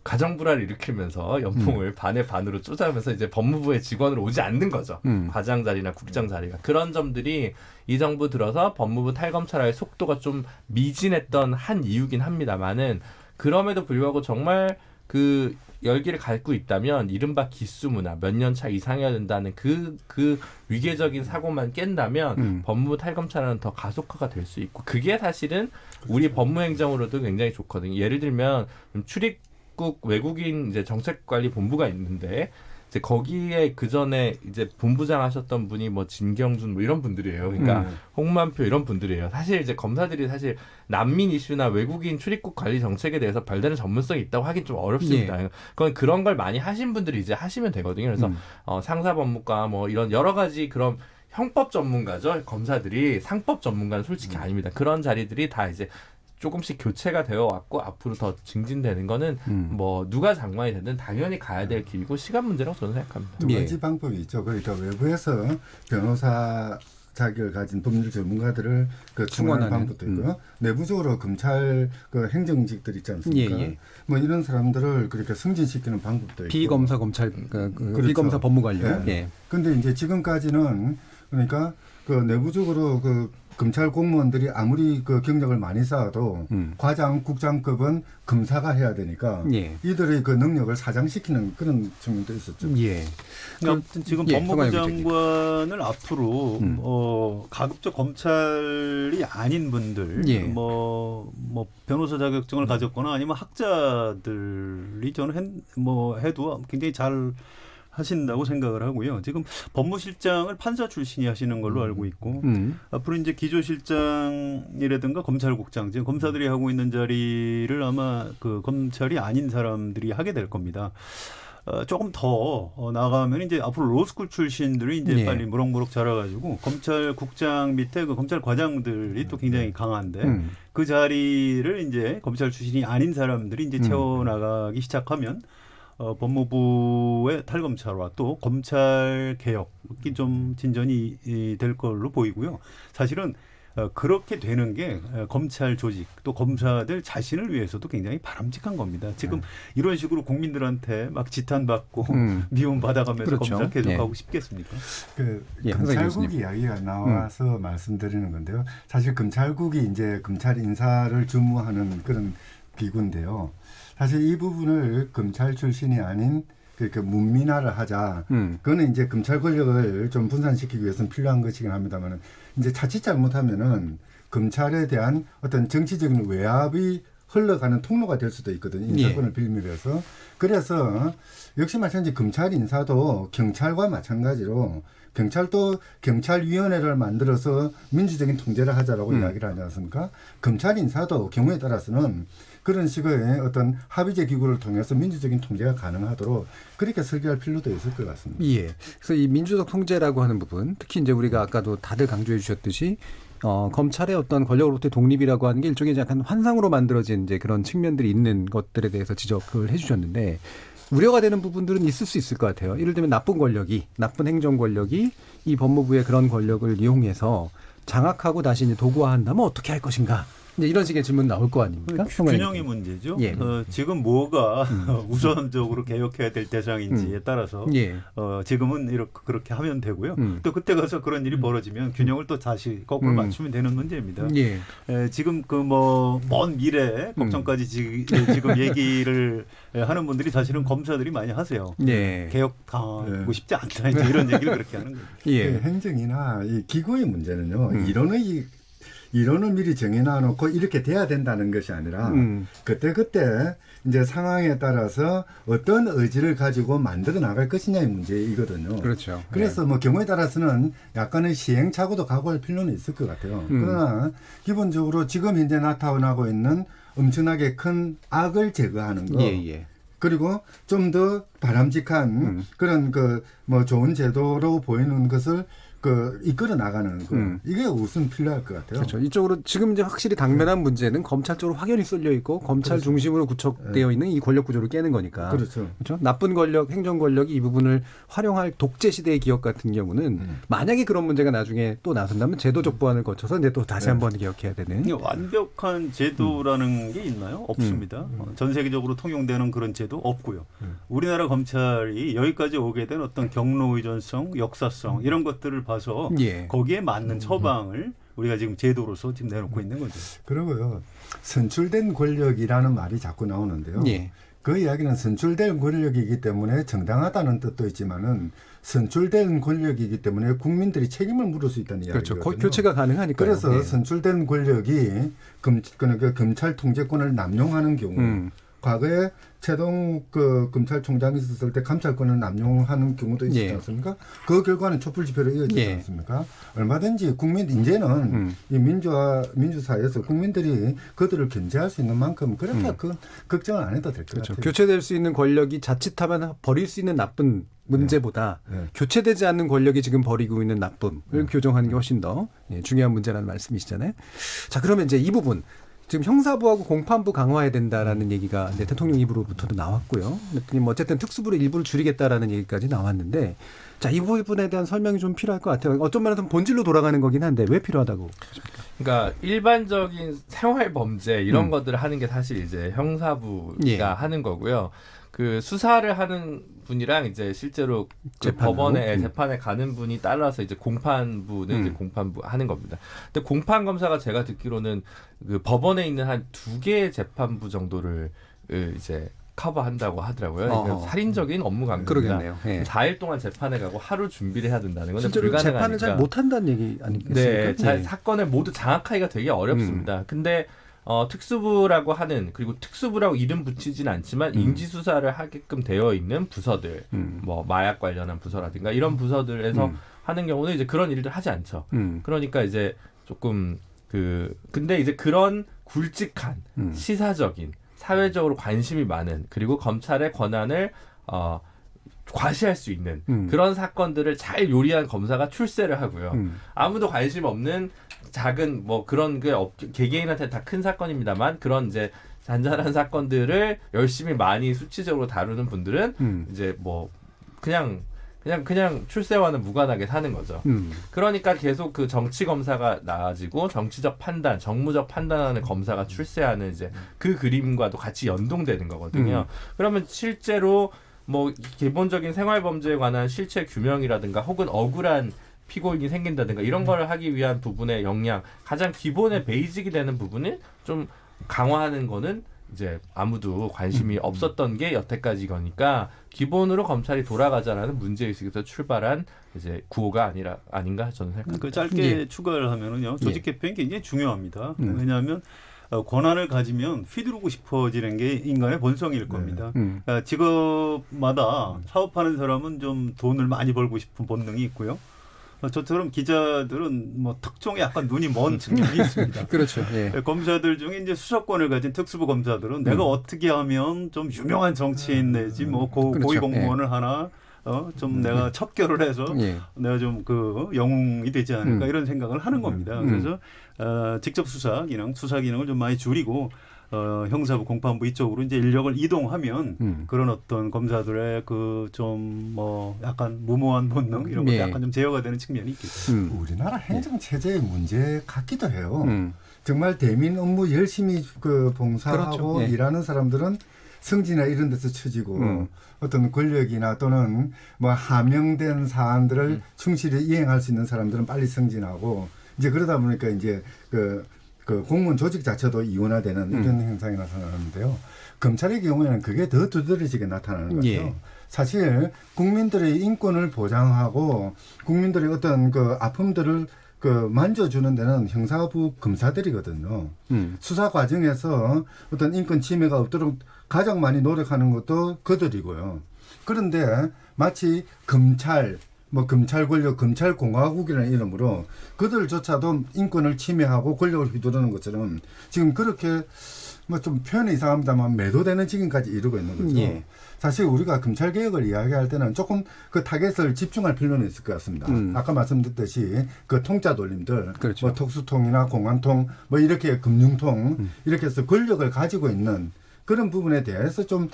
가정불화를 일으키면서 연봉을 반의 반으로 쪼자면서 이제 법무부의 직원으로 오지 않는 거죠. 과장 자리나 국장 자리가. 그런 점들이 이 정부 들어서 법무부 탈검찰화의 속도가 좀 미진했던 한 이유긴 합니다만은 그럼에도 불구하고 정말 그 열기를 갖고 있다면 이른바 기수문화 몇 년 차 이상이어야 된다는 그 위계적인 사고만 깬다면 법무부 탈검찰은 더 가속화가 될 수 있고 그게 사실은 우리 법무행정으로도 굉장히 좋거든요. 예를 들면 출입국 외국인 이제 정책관리본부가 있는데 이제 거기에 그 전에 이제 본부장 하셨던 분이 뭐 진경준 뭐 이런 분들이에요. 그러니까 홍만표 이런 분들이에요. 사실 이제 검사들이 사실 난민 이슈나 외국인 출입국 관리 정책에 대해서 별다른 전문성이 있다고 하긴 좀 어렵습니다. 그건 그런 걸 많이 하신 분들이 이제 하시면 되거든요. 그래서 상사법무과 뭐 이런 여러 가지 그런 형법 전문가죠. 검사들이 상법 전문가는 솔직히 아닙니다. 그런 자리들이 다 이제 조금씩 교체가 되어 왔고 앞으로 더 증진되는 거는 뭐 누가 장관이 되든 당연히 가야 될 길이고 시간 문제라고 저는 생각합니다. 두 가지 방법이 있죠. 그러니까 외부에서 변호사 자격을 가진 법률 전문가들을 충원하는 방법도 있고요. 내부적으로 검찰 행정직들 있지 않습니까? 뭐 이런 사람들을 그렇게 승진시키는 방법도 있고. 비검사 검찰 그렇죠. 비검사 법무관료. 근데 이제 지금까지는 그러니까 내부적으로 검찰 공무원들이 아무리 경력을 많이 쌓아도 과장, 국장급은 검사가 해야 되니까 이들의 능력을 사장시키는 그런 측면도 있었죠. 아무튼 지금 법무부 장관을 앞으로 가급적 검찰이 아닌 분들, 뭐 변호사 자격증을 가졌거나 아니면 학자들이 저는 해도 굉장히 잘 하신다고 생각을 하고요. 지금 법무실장을 판사 출신이 하시는 걸로 알고 있고 앞으로 이제 기조실장이라든가 검찰국장, 지금 검사들이 하고 있는 자리를 아마 검찰이 아닌 사람들이 하게 될 겁니다. 조금 더 나가면 이제 앞으로 로스쿨 출신들이 이제 빨리 무럭무럭 자라가지고 검찰국장 밑에 검찰과장들이 또 굉장히 강한데 그 자리를 이제 검찰 출신이 아닌 사람들이 이제 채워나가기 시작하면 법무부의 탈검찰화 또 검찰 개혁이 좀 진전이 될 걸로 보이고요. 사실은 그렇게 되는 게 검찰 조직 또 검사들 자신을 위해서도 굉장히 바람직한 겁니다. 지금 이런 식으로 국민들한테 막 지탄받고 미움 받아가면서 검찰 계속하고 싶겠습니까? 검찰국 이야기가 나와서 말씀드리는 건데요. 사실 검찰국이 이제 검찰 인사를 주무하는 그런 기구인데요. 사실 이 부분을 검찰 출신이 아닌 그러니까 문민화를 하자. 그거는 이제 검찰 권력을 좀 분산시키기 위해서는 필요한 것이긴 합니다만 이제 자칫 잘못하면은 검찰에 대한 어떤 정치적인 외압이 흘러가는 통로가 될 수도 있거든요. 인사권을 빌미해서. 그래서 역시 마찬가지 검찰 인사도 경찰과 마찬가지로 경찰도 경찰위원회를 만들어서 민주적인 통제를 하자라고 이야기를 하지 않습니까? 검찰 인사도 경우에 따라서는 그런 식의 어떤 합의제 기구를 통해서 민주적인 통제가 가능하도록 그렇게 설계할 필요도 있을 것 같습니다. 그래서 이 민주적 통제라고 하는 부분, 특히 이제 우리가 아까도 다들 강조해 주셨듯이 검찰의 어떤 권력으로부터 독립이라고 하는 게 일종의 약간 환상으로 만들어진 이제 그런 측면들이 있는 것들에 대해서 지적을 해주셨는데 우려가 되는 부분들은 있을 수 있을 것 같아요. 예를 들면 나쁜 행정 권력이 이 법무부의 그런 권력을 이용해서 장악하고 다시 이제 도구화한다면 어떻게 할 것인가? 이제 이런 식의 질문 나올 거 아닙니까? 균형의 문제죠. 지금 뭐가 우선적으로 개혁해야 될 대상인지에 따라서 지금은 이렇게 그렇게 하면 되고요. 또 그때 가서 그런 일이 벌어지면 균형을 또 다시 거꾸로 맞추면 되는 문제입니다. 지금 먼 미래 걱정까지 지금 얘기를 하는 분들이 사실은 검사들이 많이 하세요. 개혁하고 싶지 않다. 이제 이런 얘기를 그렇게 하는 거예요. 행정이나 이 기구의 문제는요. 이론을 미리 정해놔 놓고 이렇게 돼야 된다는 것이 아니라 그때 이제 상황에 따라서 어떤 의지를 가지고 만들어 나갈 것이냐의 문제이거든요. 그렇죠. 그래서 뭐 경우에 따라서는 약간의 시행착오도 각오할 필요는 있을 것 같아요. 그러나 기본적으로 지금 현재 나타나고 있는 엄청나게 큰 악을 제거하는 거. 그리고 좀 더 바람직한 그런 좋은 제도로 보이는 것을 이끌어 나가는 거 이게 우선 필요할 것 같아요. 그렇죠. 이쪽으로 지금 이제 확실히 당면한 문제는 검찰 쪽으로 확연히 쏠려 있고 검찰 중심으로 구축되어 있는 이 권력 구조를 깨는 거니까. 그렇죠. 나쁜 권력, 행정 권력이 이 부분을 활용할 독재 시대의 기업 같은 경우는 만약에 그런 문제가 나중에 또 나선다면 제도적 보완을 거쳐서 이제 또 다시 한번 개혁해야 되는. 완벽한 제도라는 게 있나요? 없습니다. 전 세계적으로 통용되는 그런 제도 없고요. 우리나라 검찰이 여기까지 오게 된 어떤 경로 의존성, 역사성 이런 것들을 봐서 거기에 맞는 처방을 우리가 지금 제도로서 지금 내놓고 있는 거죠. 그리고요. 선출된 권력이라는 말이 자꾸 나오는데요. 그 이야기는 선출된 권력이기 때문에 정당하다는 뜻도 있지만은 선출된 권력이기 때문에 국민들이 책임을 물을 수 있다는 이야기거든요. 그렇죠. 교체가 가능하니까요. 그래서 선출된 권력이 검찰 통제권을 남용하는 경우 과거에 최동 검찰총장이 있었을 때 감찰권을 남용하는 경우도 있었지 않습니까? 그 결과는 촛불 집회로 이어지지 않습니까? 얼마든지 이제는 이 민주사회에서 국민들이 그들을 견제할 수 있는 만큼 그렇게 걱정을 안 해도 될 것 같아요. 교체될 수 있는 권력이 자칫하면 버릴 수 있는 나쁜 문제보다 교체되지 않는 권력이 지금 벌이고 있는 나쁨을 교정하는 게 훨씬 더 중요한 문제라는 말씀이시잖아요. 자, 그러면 이제 이 부분 지금 형사부하고 공판부 강화해야 된다라는 얘기가 이제 대통령 입으로부터도 나왔고요. 그랬더니 뭐 어쨌든 특수부를 일부를 줄이겠다라는 얘기까지 나왔는데 자, 이 부분에 대한 설명이 좀 필요할 것 같아요. 어떤 면에서는 본질로 돌아가는 거긴 한데 왜 필요하다고 보십니까? 그러니까 일반적인 생활 범죄 이런 것들을 하는 게 사실 이제 형사부가 하는 거고요. 그 수사를 하는 분이랑 이제 실제로 그 법원에 재판에 가는 분이 따라서 이제 공판부는 이제 공판부 하는 겁니다. 근데 공판 검사가 제가 듣기로는 그 법원에 있는 한 2개의 재판부 정도를 이제 커버한다고 하더라고요. 그러니까 살인적인 업무 강도입니다. 그러겠네요. 예. 4일 동안 재판에 가고 하루 준비를 해야 된다는 건 실제로 불가능하니까. 재판을 잘 못한다는 얘기 아니겠습니까? 네, 사건을 모두 장악하기가 되게 어렵습니다. 근데 특수부라고 하는 그리고 특수부라고 이름 붙이진 않지만 인지수사를 하게끔 되어 있는 부서들, 뭐 마약 관련한 부서라든가 이런 부서들에서 하는 경우는 이제 그런 일들 하지 않죠. 그러니까 이제 조금 근데 이제 그런 굵직한 시사적인 사회적으로 관심이 많은 그리고 검찰의 권한을 과시할 수 있는 그런 사건들을 잘 요리한 검사가 출세를 하고요. 아무도 관심 없는 작은 뭐 그런 게 개개인한테 다 큰 사건입니다만 그런 이제 잔잔한 사건들을 열심히 많이 수치적으로 다루는 분들은 이제 뭐 그냥 출세와는 무관하게 사는 거죠. 그러니까 계속 그 정치 검사가 나아지고 정치적 판단, 정무적 판단하는 검사가 출세하는 이제 그 그림과도 같이 연동되는 거거든요. 그러면 실제로 뭐 기본적인 생활 범죄에 관한 실체 규명이라든가 혹은 억울한 피고인이 생긴다든가 이런 걸 하기 위한 부분의 역량, 가장 기본의 베이직이 되는 부분을 좀 강화하는 거는 이제 아무도 관심이 없었던 게 여태까지 거니까 기본으로 검찰이 돌아가자라는 문제의식에서 출발한 이제 구호가 아닌가 저는 생각합니다. 그 짧게 추가를 하면은요. 조직 개편이 굉장히 중요합니다. 왜냐하면 권한을 가지면 휘두르고 싶어지는 게 인간의 본성일 겁니다. 직업마다 사업하는 사람은 좀 돈을 많이 벌고 싶은 본능이 있고요. 저처럼 기자들은 뭐 특종에 약간 눈이 먼 측면이 있습니다. 그렇죠. 예. 검사들 중에 이제 수사권을 가진 특수부 검사들은 내가 어떻게 하면 좀 유명한 정치인 내지 뭐 고위 공무원을 하나 좀 내가 첩결을 해서 내가 좀 영웅이 되지 않을까 이런 생각을 하는 겁니다. 그래서 직접 수사 기능을 좀 많이 줄이고 형사부, 공판부 이쪽으로 이제 인력을 이동하면 그런 어떤 검사들의 좀 뭐 약간 무모한 본능 이런 것도 약간 좀 제어가 되는 측면이 있겠죠. 우리나라 행정 체제의 문제 같기도 해요. 정말 대민 업무 열심히 봉사하고 그렇죠. 일하는 사람들은 성지나 이런 데서 처지고 어떤 권력이나 또는 뭐 하명된 사안들을 충실히 이행할 수 있는 사람들은 빨리 승진하고 이제 그러다 보니까 이제 그 공무원 조직 자체도 이원화되는 이런 현상이 나타나는데요. 검찰의 경우에는 그게 더 두드러지게 나타나는 거죠. 예. 사실 국민들의 인권을 보장하고 국민들의 어떤 아픔들을 만져주는 데는 형사부 검사들이거든요. 수사 과정에서 어떤 인권 침해가 없도록 가장 많이 노력하는 것도 그들이고요. 그런데 마치 검찰 권력, 검찰공화국이라는 이름으로 그들조차도 인권을 침해하고 권력을 휘두르는 것처럼 지금 그렇게 좀 표현이 이상합니다만 매도되는 지경까지 이르고 있는 거죠. 예. 사실 우리가 검찰개혁을 이야기할 때는 조금 타겟을 집중할 필요는 있을 것 같습니다. 아까 말씀드렸듯이 통짜 돌림들, 그렇죠. 뭐 특수통이나 공안통, 뭐 이렇게 금융통, 이렇게 해서 권력을 가지고 있는 그런 부분에 대해서 좀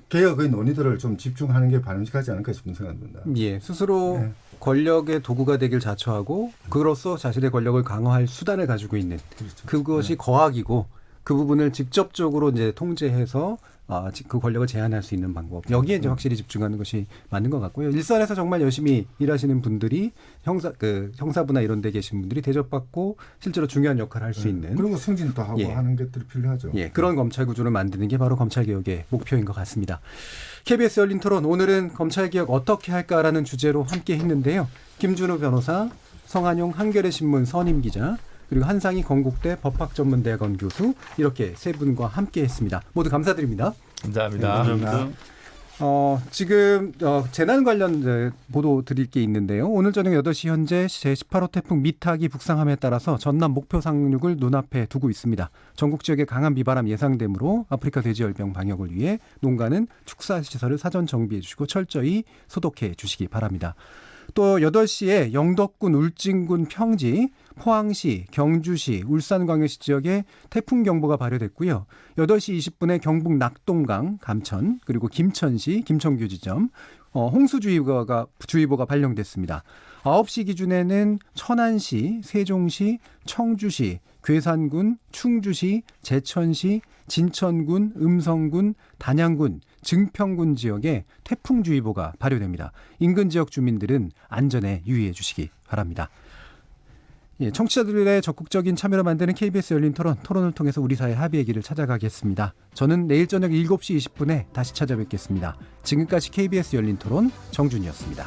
개혁의 논의들을 좀 집중하는 게 바람직하지 않을까 싶은 생각입니다. 예, 스스로 권력의 도구가 되길 자처하고 그로써 자신의 권력을 강화할 수단을 가지고 있는 그것이 거악이고 그 부분을 직접적으로 이제 통제해서 그 권력을 제한할 수 있는 방법. 여기에 이제 확실히 집중하는 것이 맞는 것 같고요. 일선에서 정말 열심히 일하시는 분들이 형사부나 이런 데 계신 분들이 대접받고 실제로 중요한 역할을 할 수 있는. 그리고 승진도 하고 하는 것들이 필요하죠. 예, 그런 검찰 구조를 만드는 게 바로 검찰개혁의 목표인 것 같습니다. KBS 열린 토론 오늘은 검찰개혁 어떻게 할까라는 주제로 함께 했는데요. 김준우 변호사, 성한용 한겨레 신문 선임 기자, 그리고 한상희 건국대 법학전문대학원 교수 이렇게 세 분과 함께 했습니다. 모두 감사드립니다. 감사합니다. 감사합니다. 지금 재난 관련 보도 드릴 게 있는데요. 오늘 저녁 8시 현재 제18호 태풍 미탁이 북상함에 따라서 전남 목표 상륙을 눈앞에 두고 있습니다. 전국 지역에 강한 비바람 예상되므로 아프리카 돼지열병 방역을 위해 농가는 축사시설을 사전 정비해 주시고 철저히 소독해 주시기 바랍니다. 또 8시에 영덕군, 울진군, 평지, 포항시, 경주시, 울산광역시 지역에 태풍 경보가 발효됐고요. 8시 20분에 경북 낙동강, 감천, 그리고 김천시, 김천교 지점 홍수주의보가 발령됐습니다. 9시 기준에는 천안시, 세종시, 청주시, 괴산군, 충주시, 제천시, 진천군, 음성군, 단양군, 증평군 지역에 태풍주의보가 발효됩니다. 인근 지역 주민들은 안전에 유의해 주시기 바랍니다. 예, 청취자들의 적극적인 참여로 만드는 KBS 열린 토론을 통해서 우리 사회 합의의 길을 찾아가겠습니다. 저는 내일 저녁 7시 20분에 다시 찾아뵙겠습니다. 지금까지 KBS 열린 토론 정준이었습니다.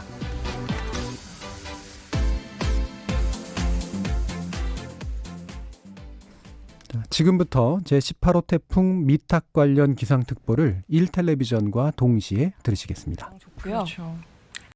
지금부터 제18호 태풍 미탁 관련 기상특보를 1텔레비전과 동시에 들으시겠습니다. 그렇죠.